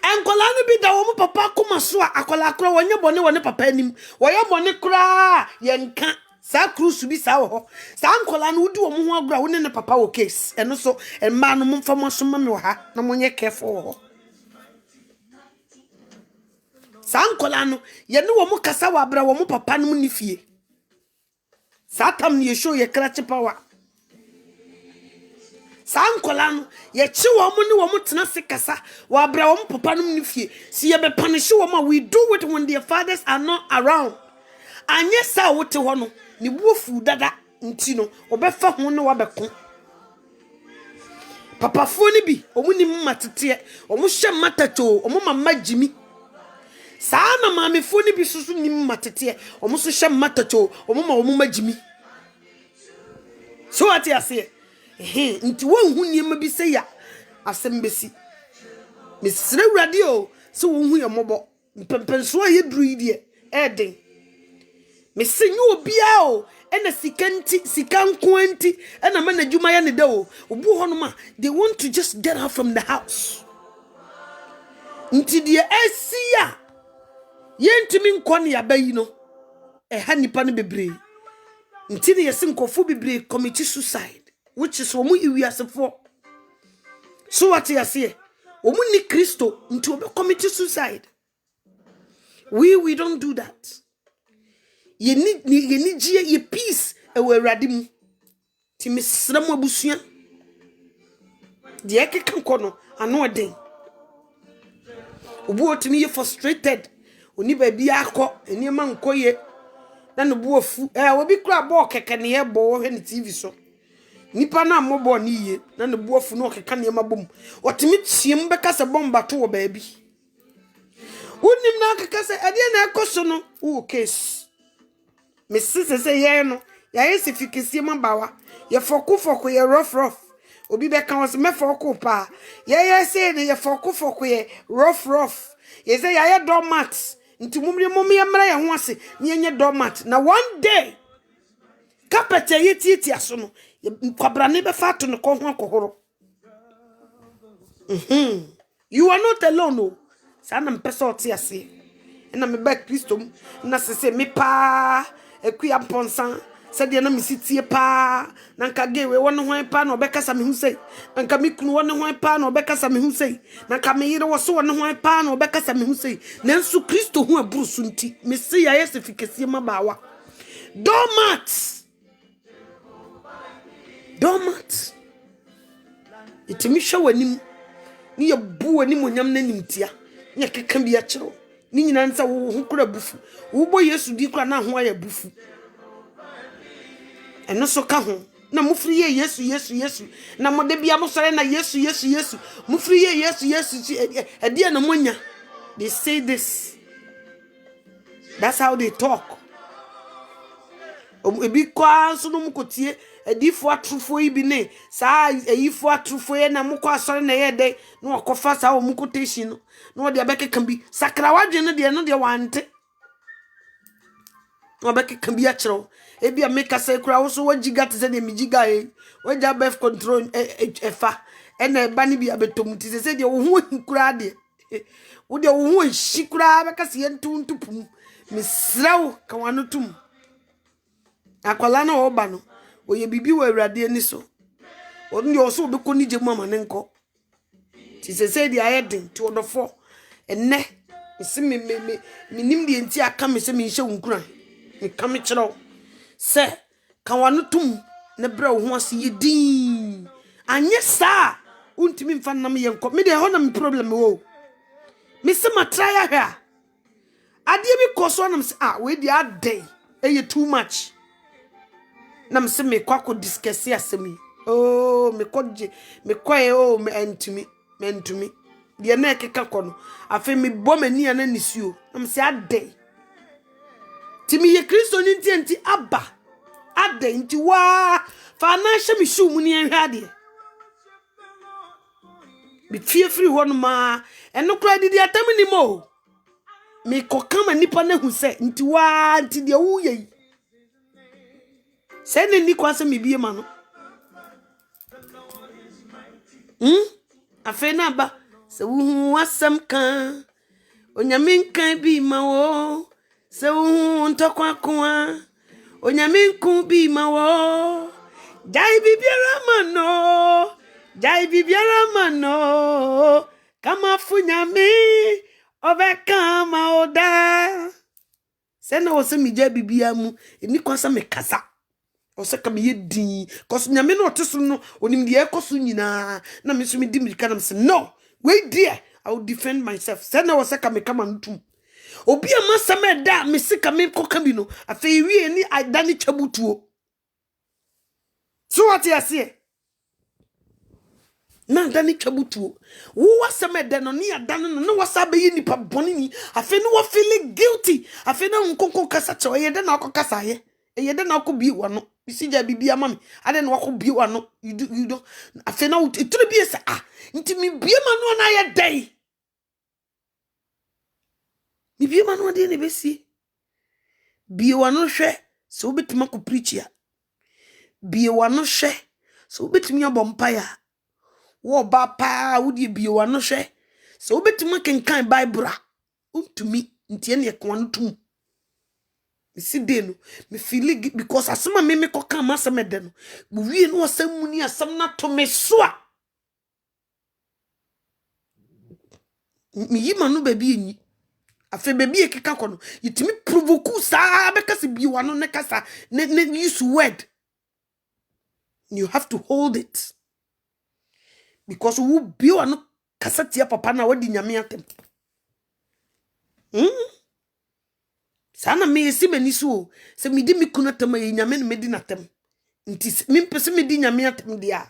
enkola ne bi da wo mo papa akoma so akola akro wonye bone wone papa anim wo ye bone kra ye nka sa cruise bi sa wo sa nkola no wudi wo mo ho agura wo ne papa wo case eno so e ma no mo mfa mo so ma me wo ha na mo nye careful wo sa nkola no ye ne wo mo kasa wa abra wo mo papa no ni fie sa tam ne ye show ye krache power sa nkola no ye chi wo mo ne wo mo tena se kasa wa abra wo mo papa no ni fie si ye be punish wo ma we do it when their fathers are not around anye sa wo te ho no ni buofu dada nti no obefa ho ne wa beko papa fo ni bi omu ni matete omu hye matacho omu mama jimi sa na mame fo ni bi susu ni matete omu so hye matacho omu ma omu majimi so ati ase nti wo hu ni ma bi se ya asembesi mesre radio so wo hu ye mobo mpempenso ye duru die eden mesenyu obia o ena sikanko anti ena manadwuma ya ne da o obu ho no ma they want to just get out from the house nti die esia yentimi nkone abayi no ha nipa no bebre nti ne yesi nkofo bebre commit suicide which is omu iwiasefo so what you say omu ni Kristo nti obe commit suicide. We don't do that. Ye ni gie ye peace e we awurade mu ti mesra mu abusua de ekeka nkono ano oden obu otimi ye frustrated oni ba bi akọ eniema nkoye na no bu ofu obi kura ball keke ne ye bo hwe ni TV so nipa na mobo ni ye na no bu ofu no keka ne mabom otimi tiem beka se bomba to wo ba bi unim na keka se ade na ekoso no wo case mesise se ye no ya yesi fikisi mabawa ye foku ye rough obi beka won se me foku pa ye se ne ye foku ye rough ye say ya ye doormat nti mumri ye mra ye ho ase ne ye doormat na one day carpet ye titi aso no kwabra ne be fa to ne ko ho akohoro you are not alone no sa na mpesa oti ase na me ba Kristo na se me pa ekuya ponsan se de na misitie pa na nka gewe won ho pa na obekasa me hu sei nka me kunu won ho pa na obekasa me hu sei na nka me yire wo so won ho pa na obekasa me hu sei na nsu Kristo hu aburusu nti me se ya yesifikesie mabawa doormat itimi hwa wanim ni ye bu wanim onyam na nimtia nya keka bi a kiro ni nyina nsa wo hu kura bufu wo bo Yesu di kura na ho aya bufu eno so ka ho na mufri ye Yesu na mode bia mo sore na Yesu mufri ye Yesu ade na monya. They say this, that's how they talk. Ebi kwa so no mukotie edifo atrufo ibi ne saa eyifo atrufo ye na mukọ asore na ye de na okofa saa omukotation no na ode abekeka bi sakra wadwe no de wante obekeka bi a kiro ebi a make say kura wo so wajiga te se de mijiga e waja birth control efa ena eba ne bi abetom ti se de wo hu kura de wo de wo hu hyi kura beka se ntupum misrawo ka wano tum akwala na oba no oye bibi wa awurade ani so onu yo so be koni je mama ne nko ti se de ayeden ti odofo enne isi me nim de enti aka me se me hye wunkura me ka me kiro se ka wano tum ne bra wo ho ase yedin anye sa untimi mfa nam ye nko me de ho na me problem wo me se matraya ha ade bi koso na me se we di adey eye too much na me se me kwako discuss asemi me koje me kwae me entumi de na ekeka kono afi me bom ani na nisuo na me se adey timi ye Kristo ni enti aba adey nti wa fa na hye me shu mu ni enhade bi fie free ho no ma eno kra didi atam ni mo me kokama nipa na hu se nti wa nti de wo ye se ne ni kwase me bie ma no afi na ba se wo asam kan onyame nkan bi ma wo se wo ntokwa kwa onyame nku bi ma wo jai bibiara mano kama funyame obeka ma oda se na wo se mi jai bibia mu eni kwasa me kasa o se ka me yedin cause nyame no oteso no onim de ekoso nyina na me so me di mirika na me se no wait there I will defend myself se na wo se ka me kama ntum obi amasa me da me se ka me koka bi no afi wie ni adani chabutuo so what you say na adani chabutuo wo wasa me da no ni adani no na wasa be yi nipa boni ni afi no wo feeling guilty afi na nkonko kasa che ye da na akokasa ye ye da na akobi wano bisija bibia mami ade na akobi wano you do afi na ituru bi ese nti mi bia ma no na ye dai mi bia ma no de ne besi bi wano hwe so betima ko preach ya bi wano hwe so betimi abompa ya wo ba pa wo de bi wano hwe so betima kenkan bible untumi ntie ne ko wano tum Me see de no me feel because asema me koka masem de no mu wie no asem mu ni asem na to me so a me yima no baby enyi afa baby ekeka ko no yitimi provoke sa bekase bi wano ne kasa ne use word. You have to hold it because who bi wano kasa tia papa na wadi nyame atem. Sana me esi mani so se me di me kunatam ye nyame no me di natem. Nti me pese me di nyame atem dia.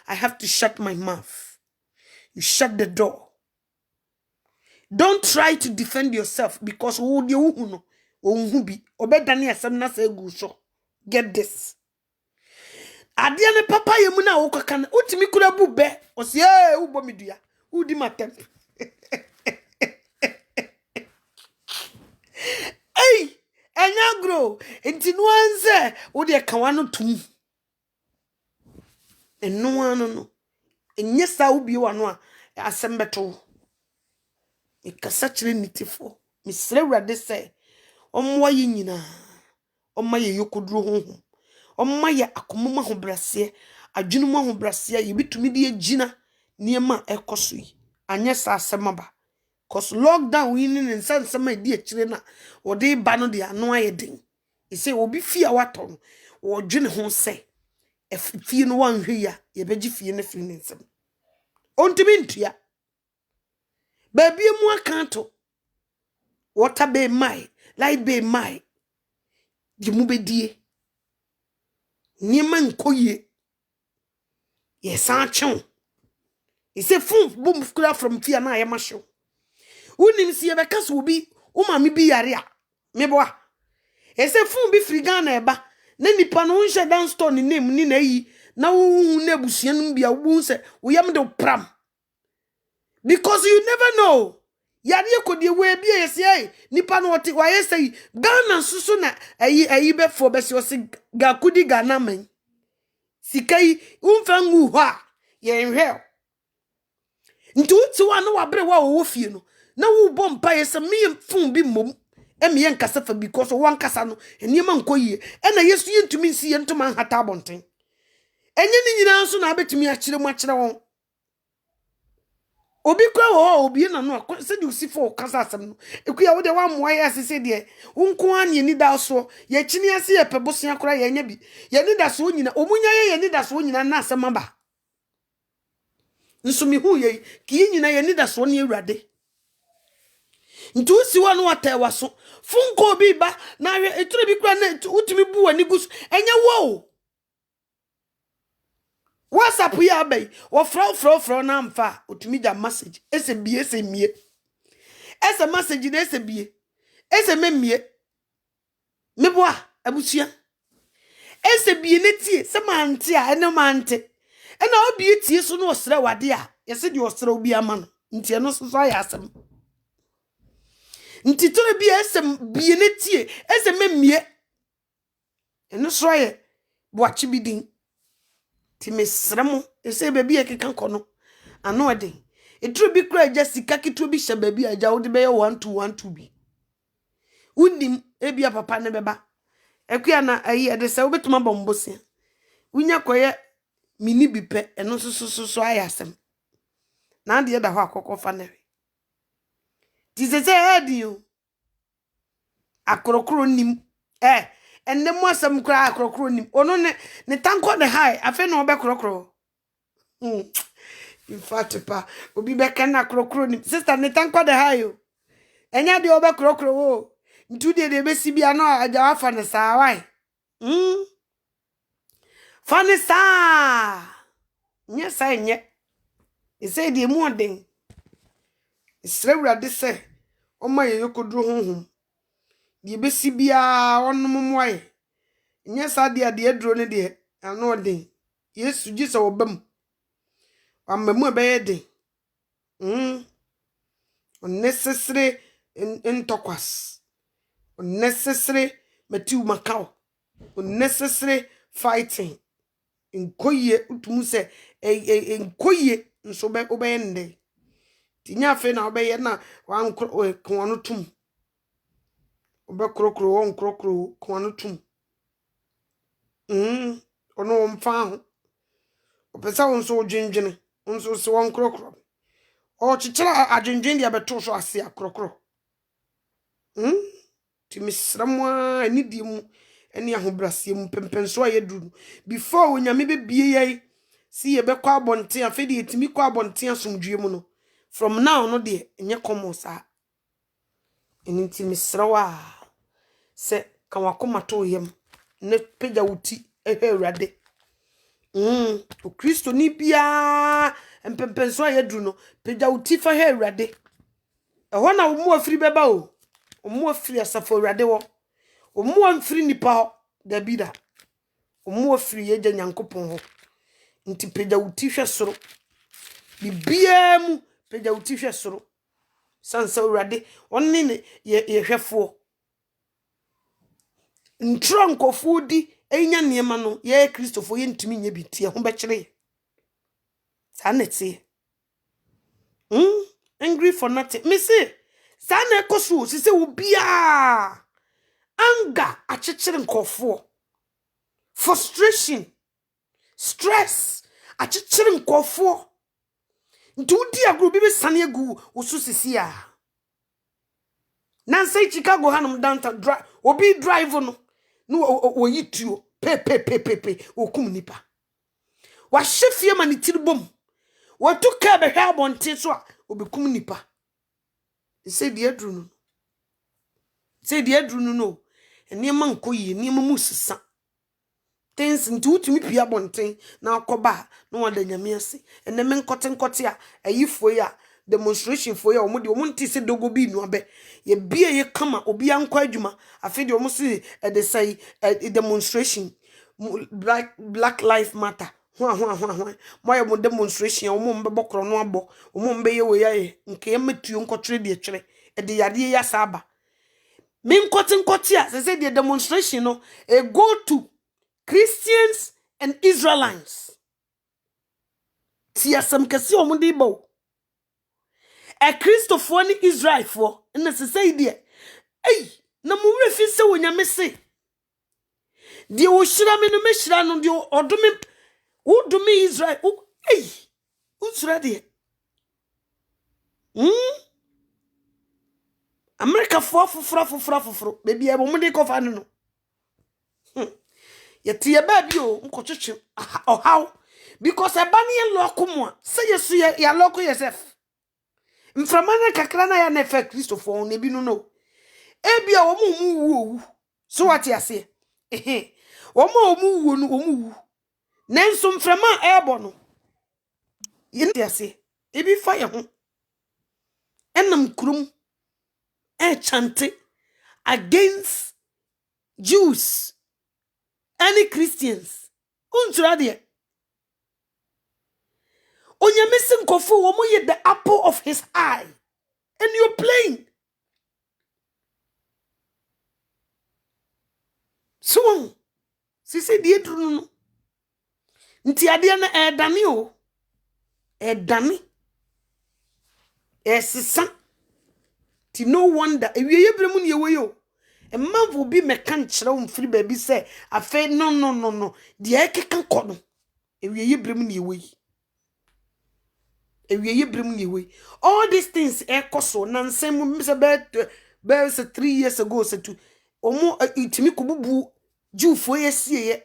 I have to shut my mouth. You shut the door. Don't try to defend yourself because who de hu no hu bi obedane asem na say gu so. Get this. Adia ne papa ye mu na wo kaka na utimi kura bu be o se eh wo bo medua wo di matem. Hey, enya grow enti no anze wo de kawa no tum. Eno anu no enye sa wo bi wa no a asem beto. Ikasa kire nitifo misre wrade se omwa ye nyina omma ye yokoduro honhom omma ye akomoma hobrase adwunuma hobrase ye bitumi de agina niema ekoso yi anye sa asemaba cause lockdown wi ni nsansama di akire na wode ba no de ano ayeden ise obi fia waton wo dwene ho se efie no wanhwe ya ye beji fie na firi nsem ontimi ntua baby mu akanto water be mai light be mai di mu bedie niema nkoye ye san chon ise fun bum fukura from fia na ayema show unim si ye bekas obi o mame bi yare a meboa ise fun bi frigan na eba na nipa no nhye dan store ni name ni na yi na wo na busua no bia wo se wo yam de pram because you never know. Yari kodi we bi yesi nipa no oti wa yesi Ghana susu na ayi be fo be si ga kudi Ghana man sikai umfangu hwa ye nhwe ntu ti wa no wa bre wa wo fie no na wo bom pa yesi me fun bi mom e me yankasa fa because wan kasa no eniema nkoyie e na yesu yentumi nsi ye ntoma hata bonten enye ni nyina nso na abetumi a kire mu a kire won obi kwa wo obi na no se di usifo kasa asem no ekuya wo de wa moa ya sese de unko anye ni da so ye kini ase ye pebosia akora ye nya bi ye ni da so nyina omunya ye ni da so nyina na asem aba nso mi hu ye ki nyina ye ni da so ne ewrade ntu si wa no wata wa so funko bi ba na eturo bi kura na utumi bu wani gus enya wo WhatsApp ya bay wo fro na mfa utumi da message ese bie ese mie ese message na ese bie ese memie meboa abusua ese bie ne tie se mante a ene mante ena obi tie so no osre wade a yese de osre obi ama no ntie no so ya asem nti tore bie ese bie ne tie ese memie eno so ye boachi bidin ti mesremo ese baby ekeka kono ano ade etru bi kura ja sika kitu bi hye baby aja wo de be 1212 bi unim ebia papa ne beba ekua na ayi ade se obetuma bombosia unya koye mini bi pe eno so ayasem na ade da ho akokofa newe ti se edi o akrokro nim enne mo asem kura akrokro nim ono ne tanko de hai afi na obe krokro in fact pa obi be kana krokro nim sister ne tanko de hai o enya de obe krokro wo ntu de be sibia na aja afa ne sa wai fa ne sa nye sa nye ise de mu oden isrewura de se o ma ye yokoduru honhom de be sibia onum moaye nye sa de aduro ne de ano oden yesu jisa obam amamu be ye de unnecessary intokwas unnecessary matiu makao unnecessary fighting nkoye utumu se nkoye nso be obe nde tinya fe na obe ye na wan ko no tum obe krokro won krokro kwanu tum ono omfa ho opesa won so dwendwene nso se won krokro o chichira adwendwen dia beto so ase akrokro ti misramwa ani di mu ani ahobrase mu pempenso ayeduru before onyame bebie yei si ye bekọ abonte afedi etimi kọ abonte asomdwe mu no from now no de enye komo sa enti misrawa se kan wakoma to yem ne pega wuti ehwe awurade o Kristo ni bia empempenso ayeduru no pega wuti fa he awurade ehọ na wo mu afiri beba o omu afiri asafo awurade wo omu amfiri nipa ho da bida omu afiri ye nyankopon ho nti pega wuti hwe soro bibia mu pega wuti hwe soro sansa awurade onni ne ye hwefo ntro nkofo di enya niema no ye Kristofo ye ntimi nya bitie ho bekere sanete angry for nothing me say sana ekosu sise wo bia anger achichere nkofo frustration stress achichere nkofo ntudi agro bibi sane agu osu sisi a nanse Chicago hanum downtown obi drive no oyituo pe okum nipa wa hyefie ma ne tiribom watu ka be hwa abonte so a obekum nipa se die adru no eniema nkoyi eniema musisa things nti utumi pia bonten na akoba na wada nyame ase eneme nkote a ayifo ya demonstration for ya omudi omunti se dogo bi nu abe ye bia ye kama obi ankwa adwuma afedi omusi de say demonstration black life matter ho moye mo demonstration omo mbebokro no abo omo mbeye we yaye nke ye metuo nkotre de twere de yade ya saba min nkote a se de demonstration no e go to Christians and Israelites ti asam kesi omudi bo a Christopher ni Israel for na se say de na mo refi se wonyame se de wo hira me no me hira no de odome udumi Israel usura de America foforo baby e bo mo de ko fa no yeti ye ba bi o nkotwetwe how because ebani lokomo say yesu ya loko yourself mframana kakra na ya na fe Christopher on ebi no ebia wo mu wu so what ya say wo mu wu no wo mu wu nenso mframa ebo no yenti ya say ebi fa ye ho enam krum chante against Jews any Christians untura de onyame sinkofo wo moye the apple of his eye and you're playing so sisi die dru no nti ade na edane o edane esisa ti no wonder ewiye bremu ne yewe yo emavo bi meka nkyere wo mfiri ba bi se afa no de ekeka kono ewiye bremu ne yewe all these things ekoso na nsem se be se 3 years ago se tu omo itimi kububu jufo yesie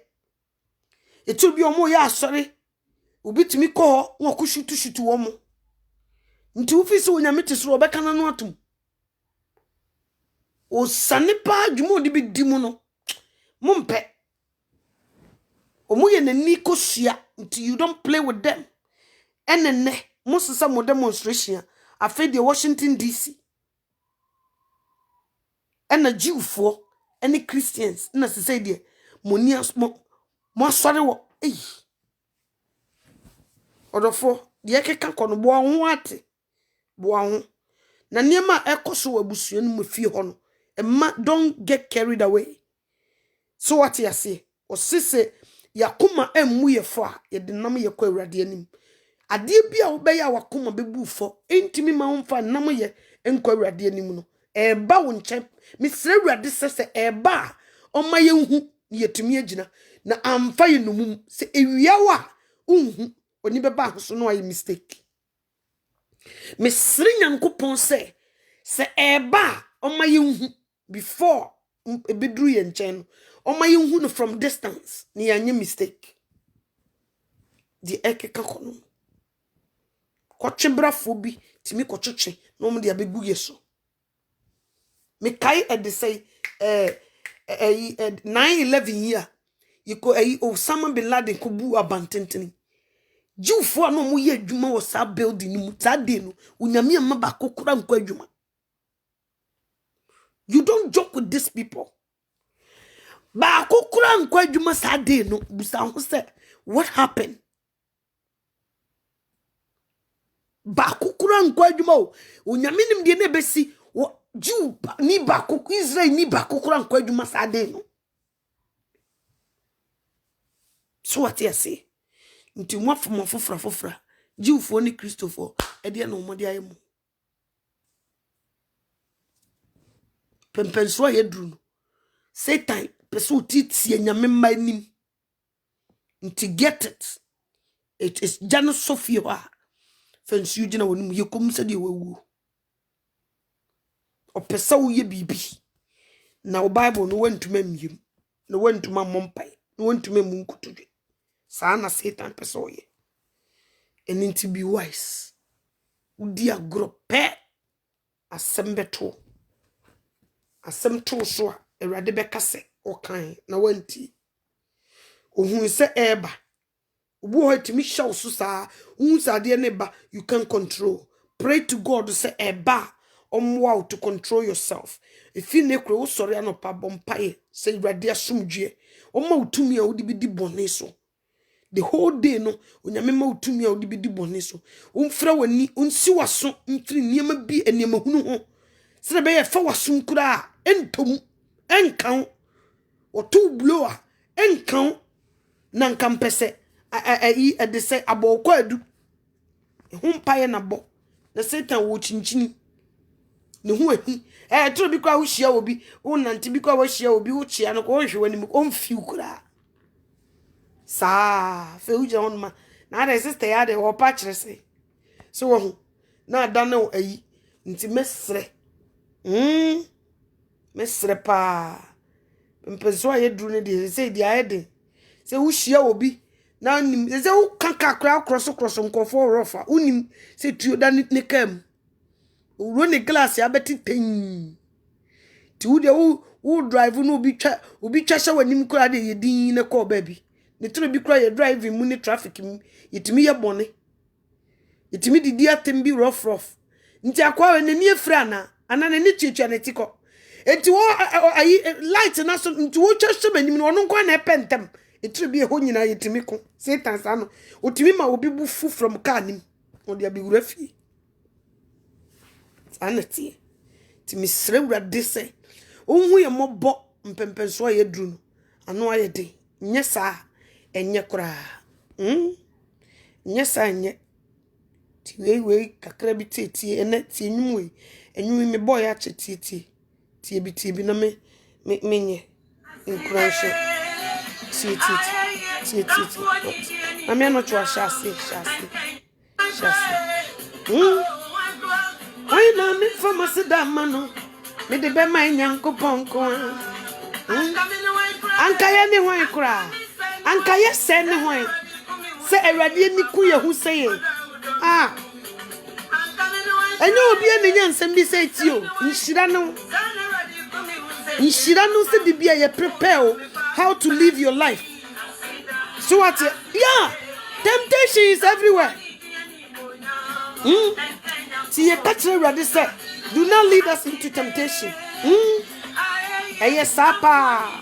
etu bi omo ya asore obitimi ko won ko shutu omo nti ofisi onyame tesoro obeka na no atum o sanipa dwumo de bi di mu no mumpe omo ye nani kosua nti you don't play with them enene musisa mo demonstration afedi Washington DC ena Jewfo any Christians na se say de monias mo asore wo odofo de ekeka kono bo ho ate bo ho na niema ekoso abusuan mu fie ho no emma don't get carried away so what you say o sise yakoma emu ye fo a ye de nam ye kwa awurade anim ade bia wo be ya wakoma bebu fo entimi ma wonfa nam ye enkwa awurade anim no eba wo nche mesre awurade se eba oma yenhu yetumi agina na amfa yenumum se ewia wa unhu oni beba so no ayi mistake mesre nyankopon se eba oma yenhu before ebedru ye nche no oma yenhu no from distance ni anye mistake di ekeka kono kwatwebrafo bi timi kwotwetwe no mo de abegu yeso me kai e de say 9/11 year yiko Osama bin Laden ko bu abantenteni Jewfo no mo ye adwuma wo sa building ni mu ta de no unyame amma ba kokura nkwa adwuma. You don't joke with these people. Ba kokura nkwa adwuma sa de no busa ho say what happened? Ba kokura nkwa adwuma o unyame nim de na besi Jew ni ba kokura Israel ni ba kokura nkwa adwuma sa de no. So what you say? Nti mo fofra Jewfo ni Christopher e na omode ayemu pempenso ye dru no Satan peso titie nyame manim nti get it is Jano Sophia fensu gina wonum yekom se de wawu opesa wo ye bibi na wo Bible no wantuma miem no wantuma mompai no wantuma munkutudwe Sana Satan pesoye. And need to be wise. Udia grope. Asembeto. Asemto so erade bekase okan na wanti. Ohun se eba. Ubu hoitimi shaw so sa. Unsa de neba you can control. Pray to God say eba. Wow to control yourself. If you nekro wo sori anopa bompaye say erade asumdwe. Oma utumi a wodi bi di bone so. The whole day no onyame ma utumi a odi bi di bone so umfra wani unsi waso mfiri niema bi eniema hunu ho se be ye fa waso nkura entom enkan otu blower enkan na nkampese de se abokọ adu humpaye na bo na Satan wo chinchini ne hu ahi tro bi kwa wo hia obi wo nante bi kwa wo hia obi wo chia no ko hwe wani mu omfi ukura sa fe uje on ma na the sister ya de wo pa kire se so wo na da na ayi nti mesre pa mpenso aye duru ne de se di aye de se wo hia obi na nim se wo kanka kra cross nkofo rofa unim se tuo da ne kam wo ne glass ya beti ten ti wo de wo drive no obi twa sha wanim kra de yedin ne ko ba bi ne tro bi kra ye driving mu ne traffic mu yetimi ye bone yetimi didi atem bi rough nti akwa we ne nie fra na ana ne ni twetwa ne tiko enti wo ayi light na so nti wo twa hye manim no no kwa na epentem etro bi e ho nyina yetimi ko Satan sa no otimi ma obi bu fu from car nim o de abi wura fi sanati ti misre wura de se onhu ye mobo mpempenso ye dru no ano aye de nye sa enye kura nye sa enye ti we kakra bi tete ene ti enwum me boy a chetete ti bi na me nye encourage ti na me no twa shase Why na me for masida mano me de be my nyankopon ko anka ye ne hwan kura anka ye se ne hwan se awrade ni ku ye hu se ye enyo obi ene nyansem bi se ti o nshira no se de bia ye prepare how to live your life. So what? Yeah, temptation is everywhere. See ye patre ready say do not lead us into temptation. Yes, apa.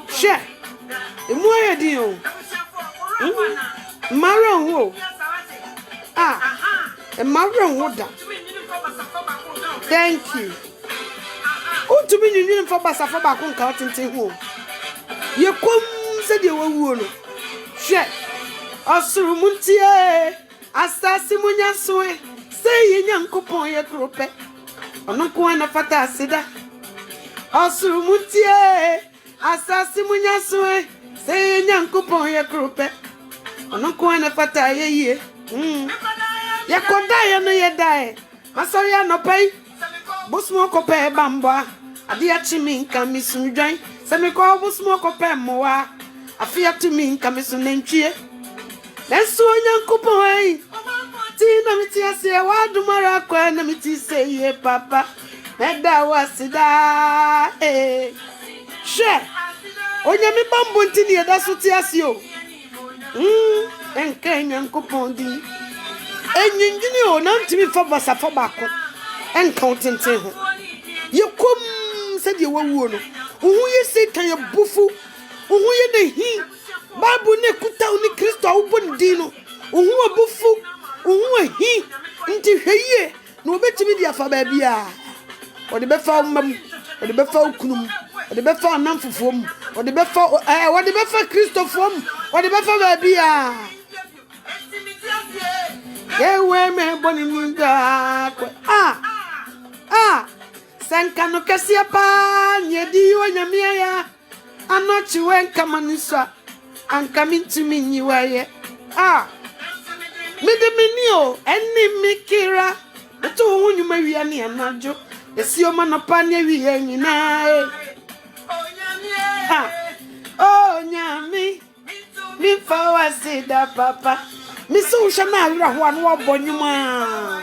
Share. Emoye di o. Maron wo. Maron wo da. Thank you. O to be nyun for basa for ba ko nka otintin ho. Ye kom se de wawu no. Share. Asurumuntie. Asasi munya soe. say Yankupon ya grope. Onokuana fata sida. Osumutie. Asasimunya sue. Say Yankupon ya grope. Onokuana fata ye. Yakoda ya no ye die. Masoya no pay. Busmo kope bamba. Adia chimi nka misundwan. Se me ko busmo kope moa. Afia to me nka misunentwie. Nenso Nyankopon ai. Ti na miti ase wa dumara kwa na miti say papa. Meda wasida she. Onyame bambo ntini eda so ti ase o. Enka Nyankopon din. Enyinjini o na ntimi fa basa fa bako. Enka otenten ho. Yekom se de wawuo no. Ohu ye Satan ye bufu. Ohu ye ne hi. Bible ne kuta oni Kristo awbo din no. Ohu abufu. Ohu hi. Nti hweye na obetimi dia fa ba bia. Ode befa mam. Ode befa okunum. Ode befa anamfofom. Ode befa Kristofom. Ode befa ba bia. Yewe me boni ninga. Sankano kasia pa nyedi onyamia ya anochi wenka maniswa ankamintu minyiwaye Mideminio eni mikira eto wonyuma wi ani anajo esio manopa ne wi nyina onyami mi fawasida papa mi so hwa na awira ho anu obonyuma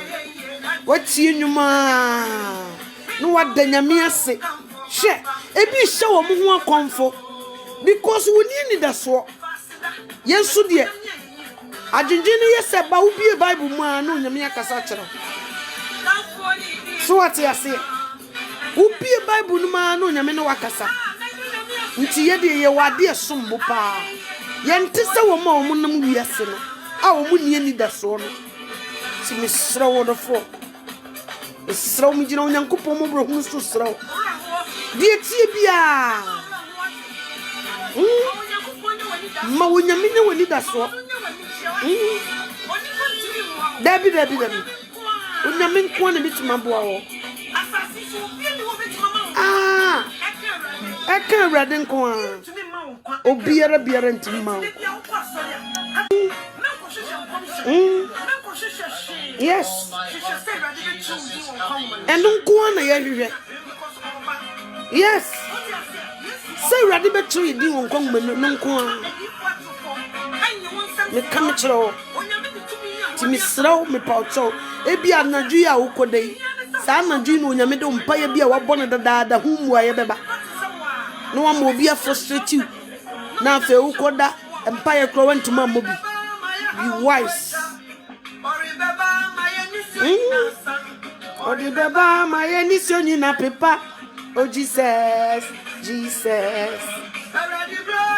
watie nyuma no wadanyame ase she ebi hye wo mo ho akonfo because we need the so yensu de adwendwene yese ba wo bie bible mu anu nyame akasa kire so what you say wo bie bible nu ma anu nyame no wakasa nti ye de ye wade esombo pa ye nte se wo ma wo mo nam wiase no a wo mo ni da so no ti misra wo do fo Sraw mi jina Nyankopon mo bro hu so sraw. Die tie bia. Ma wonyame ne woni da so. Dabi. Onyame nko na bitima boa wo. Eka rade nko a. Obiara ntima. Yes. And don't go on a yes. Say ready better you do on Kongman, no quan. Me come to me slow, me poucho. Ebi a Nigeria Ukode. Sama Jino, Yamidon Paya be a bonnet da whom I ever. No one will be a frustrate you. Now, for Ukoda and Paya Crowan to my mobi. Be wise. Odi baba my enisoni na pepa. Oh Jesus.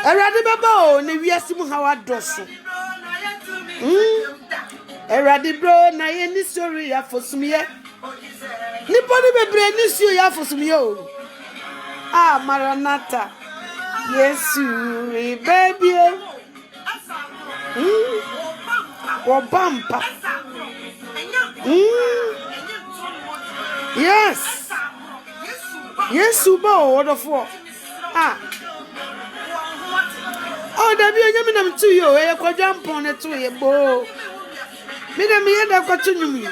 Erade baba o ne wiase mu hawa doso. Erade bro na enisori ya fosumye. Ni body bebre enisio ya fosumye o. Maranatha. Yesu baby. Wabampa. Yes. Yesu what of war. Oh, there be a yaminam to you, a quadjump on it to a bow. Midam yet a continue.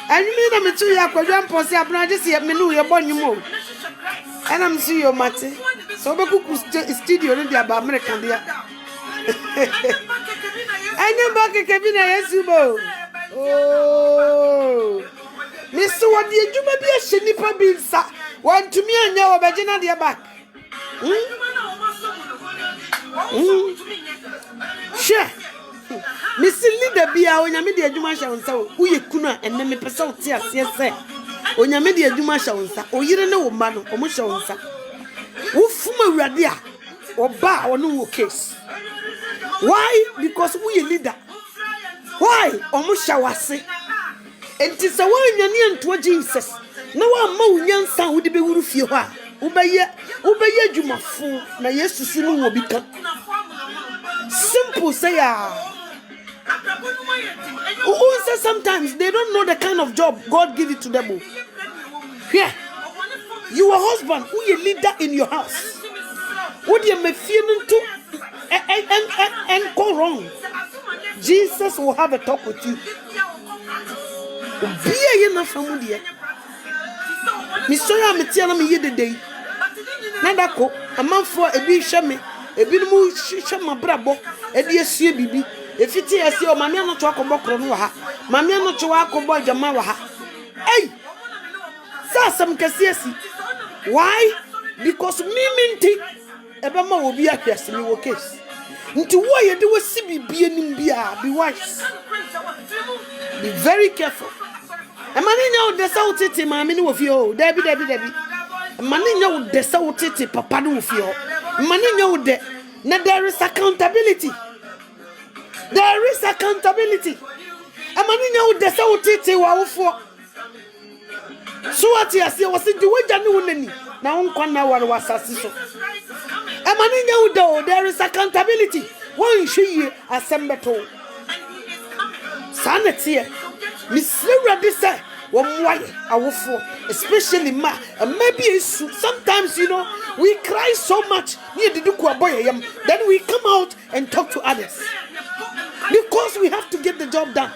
And you mean I'm to your quadjump or say, I'm just yet menu your bonny mo. And I'm see your mate. So the cook studio in the American dear. And you back a cabin, Yesubo. Oh, Mr. What did you maybe a shinipa bill, sir? Want to me and your vagina dear back? Sure. Miss Linda be our Yamidi Jumasha on so who you kuna and then me person tears, yes, sir. On Yamidi Jumasha on sa, or you don't know man or Musha on sa. Who fuma radia or bar or no case? Why? Because we leader. Why? Omusha wase. Enti se wa nyane anto Jesus. Na wa ma unyan san wo de be wuru fie ho a. Ubeye adwumafo na Yesu su no wo bi ka. Simple say ya. Who says sometimes they don't know the kind of job God give it to them? Yeah. You are husband who is leader in your house. What do you may feeling to and go wrong? Jesus will have a talk with you. Be a enough family. Mr. Amitiana me the day. Nadako, a month for a big shame, a bit more shama brabo, a dear CBB. If it is your Mamma to walk about Mamma to walk about Jamaha. Hey! Some Cassiasi. Why? Because me minty Ebama will be a case in your case. Into why you do a CB be wise. Be very careful. A man in your desalted, my minu of you, Debbie. A man in your desalted, papa of you. Man in your de. Now there is accountability. There is accountability. A man in your desalted, wow for. So what you say was it the way Janu now on now was so. A man in your door, there is accountability. One she assemble. Sanity. Miss Lura this one why I will for, especially ma, and maybe sometimes we cry so much near the Dukwa boy, then we come out and talk to others because we have to get the job done.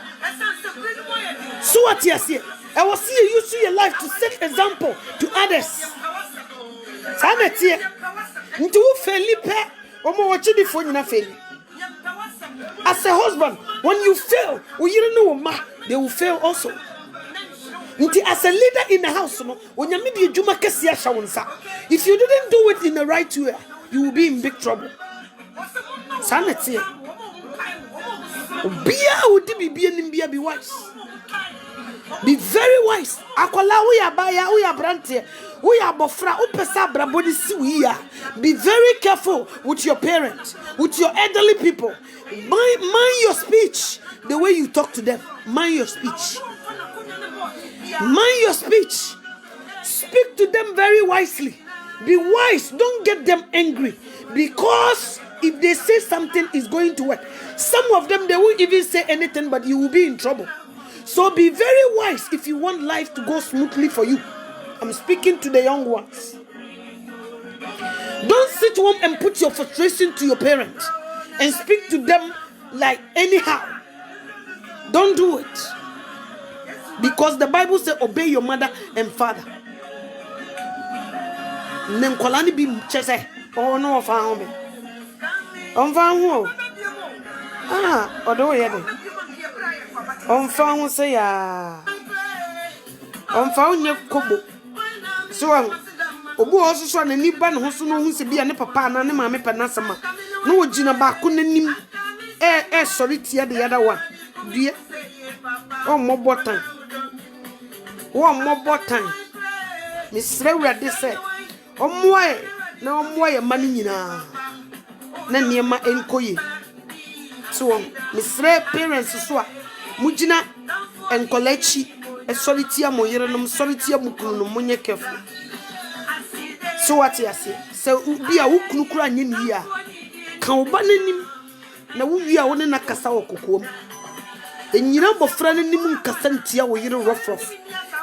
So what you say? I will see you use your life to set example to others. Sanity. Into Felipe, as a husband, when you fail, you don't know they will fail also. As a leader in the house, when you meet if you didn't do it in the right way, you will be in big trouble. Sanity. Be wise. Be very wise. Akola we abaya we abrante we abofra upesa brabodi si we are. Be very careful with your parents, with your elderly people. Mind your speech, the way you talk to them. Mind your speech. Mind your speech. Speak to them very wisely. Be wise. Don't get them angry, because if they say something is going to work, some of them they won't even say anything, but you will be in trouble. So be very wise if you want life to go smoothly for you. I'm speaking to the young ones. Don't sit home and put your frustration to your parents and speak to them like anyhow. Don't do it. Because the Bible says obey your mother and father. Nenkolani bi chese. Oh no, found me. Odo yede. Found say ya. Found ye kobo. So obu also so na ni ba ne ho so no hu se bia ne papa na ne maame pa na sama. No ogina ba ko nanim. Sorry tia the other one. Due. More time. One more time. Miss Rewra de say. Omwae na omwae mani nyina. Na niema enkoye. So Miss Re parents so a mugina enkolechi e sorry tia mo yere no sorry tia mukunu no monye careful. So what you say? So bia wukunu kura anye ni ya. Kan oba nanim na wo wi a wo ne na kasa okokom. Enyina bofra nanim nkasa ntia wo yere rough.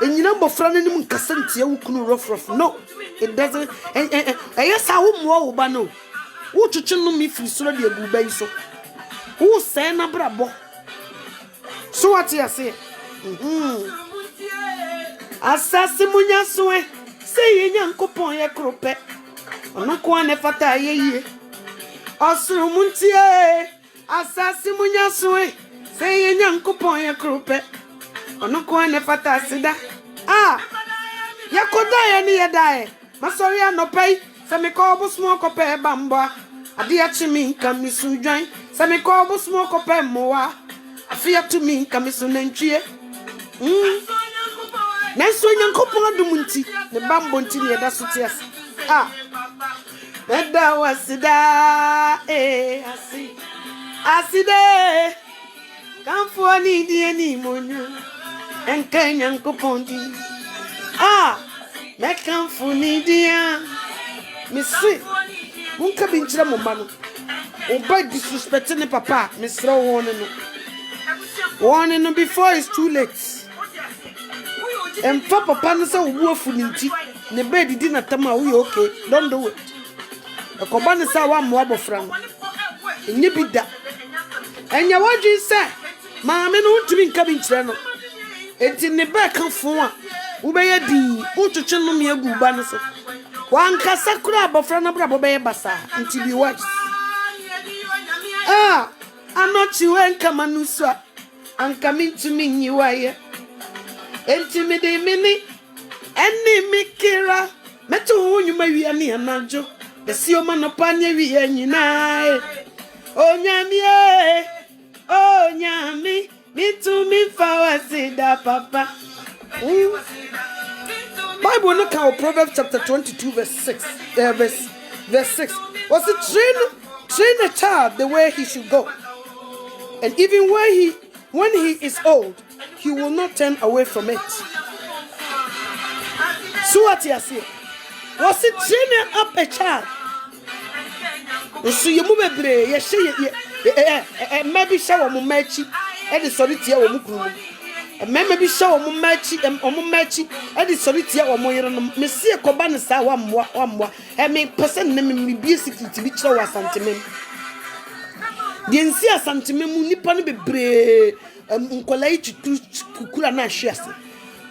Enyina bofra nanim nkasa ntia wukunu rough. No, it doesn't. Yes, I won't wo ba no. Wo twetwe no me firi soro de aguba yi so. Wo say na brabo. So what you say? Asase munya so e. Say Nyankopon ye krope. Ono ko ane fata ye. Osuru muntie. Asase munya so e. Say Nyankopon ye krope. Ono ko ane fata sida. Yakoda ye ni yedae. Masori anopai. Se me ko obusmo ko pe bamba. Ade achimi nka misu dwan. Se me ko obusmo ko pe moa. Afia to me nka misu nantwie. Nanso Nyankopon adumunti ne bambo nti ne yeda sotias. Eda wasida aside kamfo ni die ni monyu enka Nyankopon di me kamfo ni dia misi munka binchira mo ma no oba disrespect ne papa misra wo no Warning no before it's too late. And papa no say wo afunti. Ne bed di na tama we okay. Don't do it. E ko ba ne say wa mo abofra no. Enye bi da. Enya wadwi say maame no ntumi nka bi nkire no. Enti ne ba kan fon a wo be ye di utwetwe no me agu ba no so. Wan kasa kura abofra no bra bo be ye basa. Enti bi wise. Anochi wen kama nuswa. Anka mintumi nyiwaye. Enti me de mini eni mikira meto wonyuma wi ani anajo. Besi o manopanya wi anyina. Onyami onyami mitumi fawasida papa. Bible look how Proverbs chapter 22 verse 6 verse 6. Was it train a child the way he should go, and even when he is old, he will not turn away from it. So what you say? Was it training up a child? So you move a bray, you say, maybe shower mumachi, and the solitaire or mukuru. And maybe shower mumachi and omumachi, and the solitaire or moyer, Monsieur Cobanasa, one more, and may person name me basically to be chowa sentiment. The NCA sentiment nippon be brave, Uncolate to Kukula na shiasi.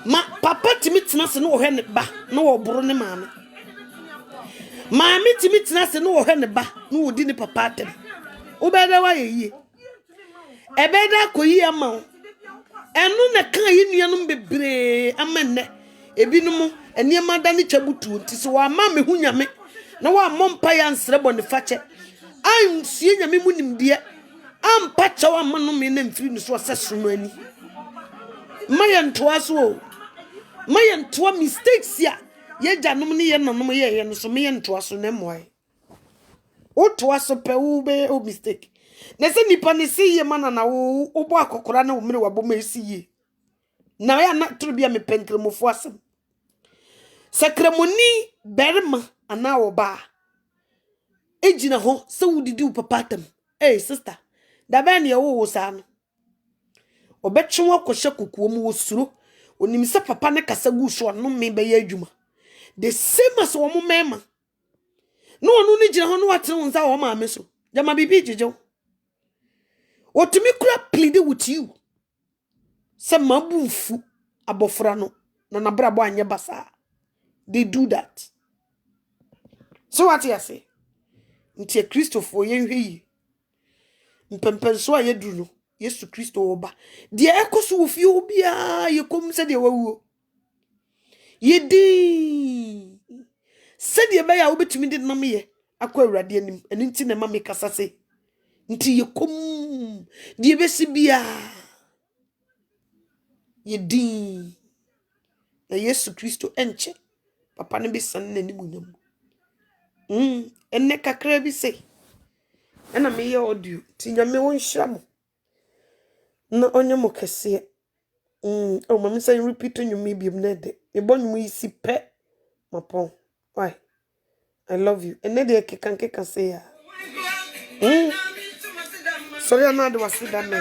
Ma papa timitnas no hen ba, no brone mammy. Mammy timitnas no hen ba, no didn't papa them. Obeda way ye. Ebeda koyi amount. And no na can you be brave, a man, a binumo, and near Madame Chabutu, tis wa mammy who yame. No one mompire and srub on the fatcher. I'm seeing a mimunim dear. I'm patch our man and free was money. Mayan twas woe. Mayan twa mistakes ya. Ye janumni and no me and so me and twas on them why. O twas a peube o mistake. Nese nipani see ye man and o bako corana umre wabo see ye. Now I am not to be a me pentremo fossum. Sacramoni berma and now bar. Ejina ho so would you papatum. Eh, sister. Da ben ye wo san. Obetwe wakoshe kukuom wo suro. Onim se papa ne kasa gu so no me be ye adwuma. The same as wo mema. No onu ni gina ho no wate won sa wo ma me so. Jama bibi jejo. Otumi kura plead with you. Se mabumfu abofra no na nabrabo anye basa. They do that. So what you say? Nti Christopher yenhwe yi. Mpempenso ayedu no. Yesu Kristo oba. De ekoso ofi obia yekom se de wawu. Yedi. Se de be ya obetumi de nam ye. Akwa awurade anim. Eni nti na mama kasa se. Nti yekom de besi bia. Yedi. Na Yesu Kristo enche. Papa ne be san na nimunyam. Enne kakra bi se. Ena me ye audio. Ti nyame won hyiram. Na onye mo kese. Oh mama say repeat on you me bi na de. Me bon mu isi pe. Mapon. Why? I love you. Enne de kekan say ya. Sorry na de wasi da me.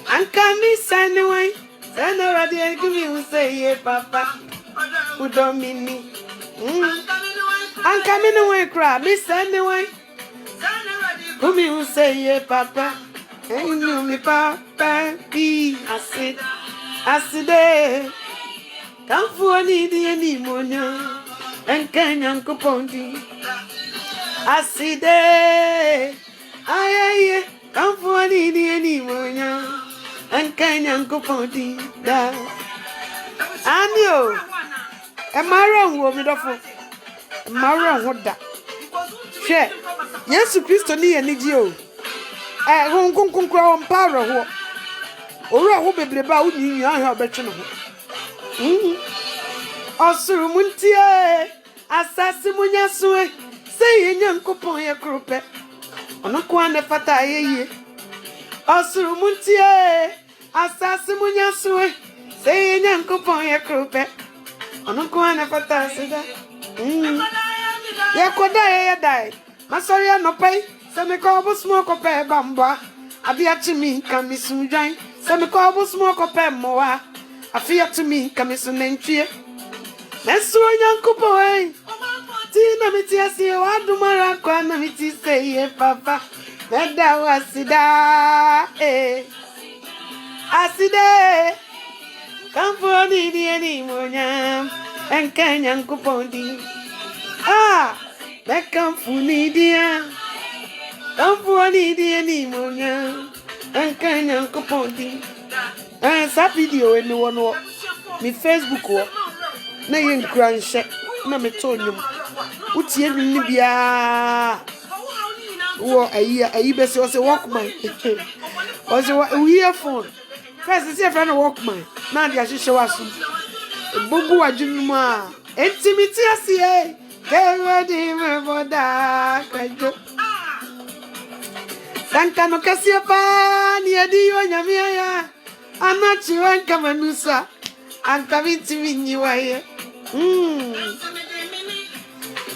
I'm coming anyway. Send already give me say yeah papa. Who don't mean me? I'm coming away, cry, miss anyway. Who me who say, yeah, papa? And you me, papa, be. I said, come for any monia, and can Uncle Ponty. I said, I come for any monia, and can Uncle Ponty. And you. Am I wrong, woman? Am I wrong? What that? Share. Yes, Christo ni enidio. Hong Kong power ho. Ora ho bebreba uni nyu ahia obetwe no ho. Osuru muntie. Asasi munya soe. Say ye nyankopon ye krope. Ono kwa ne fata yeye. Osuru muntie. Asasi munya soe. Say ye nyankopon ye krope. Ono kwa na fata sida. Ya koda ya dai. Masori no pai. Se me kobo smoke pe bamba. Afia to me come soon join. Se me kobo smoke pe moa. Afia to me come soon entry. Nesu yankupo eh. Tina miti asi wadu mara kwa na miti say papa. Neda wasida eh. Aside. Kampo di any monya. Enka yankupo di. Ah. Bekamfu ni dia. Kampo di any monya. Enka yankupo di. Sa video eni wono. Mi Facebook wo. Na yen kranche. Na me tonyum. Utie ni bia wo ayi be say Walkman o say earphone first say friend Walkman na dia hihye waso bugu wadwunum a intimity asie kewedi me boda kajo danka no kasie pa ni edi yo nyame ya anachi wanka manusa anka bitimi nyiwaye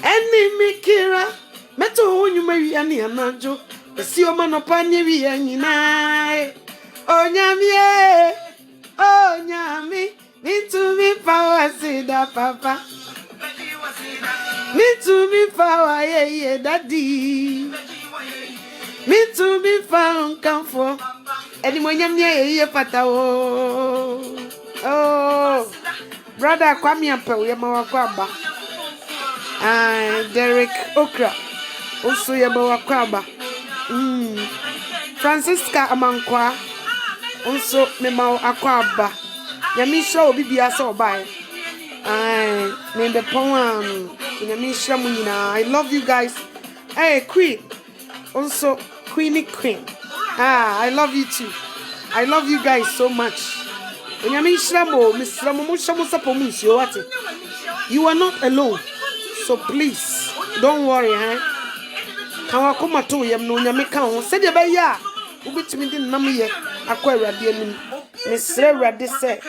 Eni mikira meto onyuma wi ani anajo esi o ma no pa nye wi anyina onyami mitumi power sida papa mitumi power ye daddy mitumi power kamfo eni mo nyam ye pata oh brother kwami ampa we ma wakwa aba Derek Okra also yaba wakwaba Francisca Amankwa also mema akwaba Yamisha obibia so obai me the poem Yamisha munina I love you guys. Hey Queen also Queen I love you too. I love you guys so much. Yamisha mo Mr. Momusha musapomushi what you are not alone. So please, don't worry, Kawa kuma to yam no nyame ka ho. Se de be ya, ubitimi di nam ye akwa awrade anim. Mesre awrade se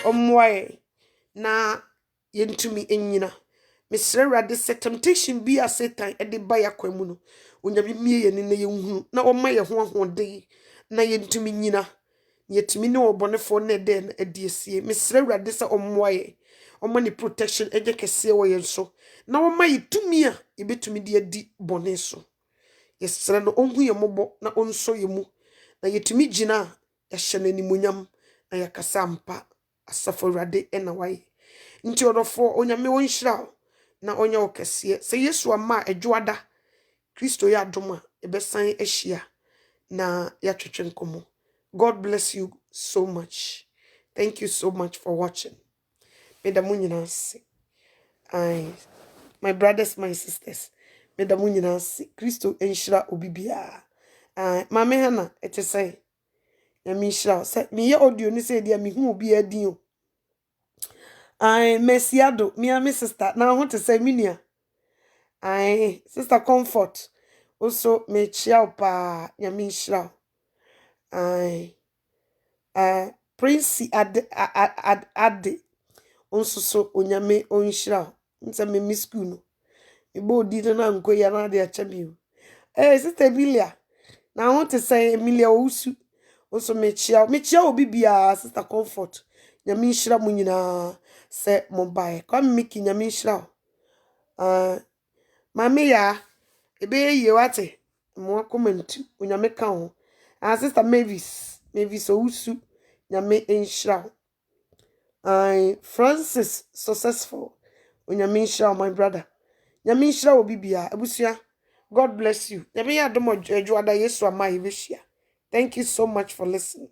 omwae na yentumi enyina. Mesre awrade se temptation bi a Satan e de ba yakwa mu no. Onyame mie ye ne na yenhunu na o ma ye ho ahode na yentumi nyina. Yetumi ne obonefo na de na adiesie. Mesre awrade se omwae. Omani protection eje kese wo yenso. Na woma yitumi a yebetumi de adi bone so yesere no onhu yemobo na onso yemu na yetumi gina ya hyena nimonyam na yakasa mpa asafo awrade ena waye nti odofo onyame wonhyira na onya okese se Yesu ama adwoada Kristo ya adoma ebesan ahia na ya twetwe nkomo. God bless you so much. Thank you so much for watching. Medamunyinase. My brothers, my sisters, medamunyinase. Kristo enshira obibia. Mame hana ete say yamishira say me ye audio ni say dia me hu obi adin o. Mesiado, me sister. Na ho te say minia. Sister Comfort. Also me chia pa yamishira. Prince Ade. Also so onyame onshira. Nse me miss school no. Ibo di na nko ya na de acha mi. Sister Emilia. Na I want to say Emilia Ousu. Also me chia obi bia Sister Comfort. Nyame nshira mu nyina se mobile. Kwa miki nyame nshira. Mame ya ebe ye wate. Mo comment onyame ka ho. Sister Mavis Ousu nyame nshira. Francis Successful onyame nshira my brother. Nyame nshira obi bia abusua. God bless you. Nyame ya domo adwoada Yesu ama yebehia. Thank you so much for listening.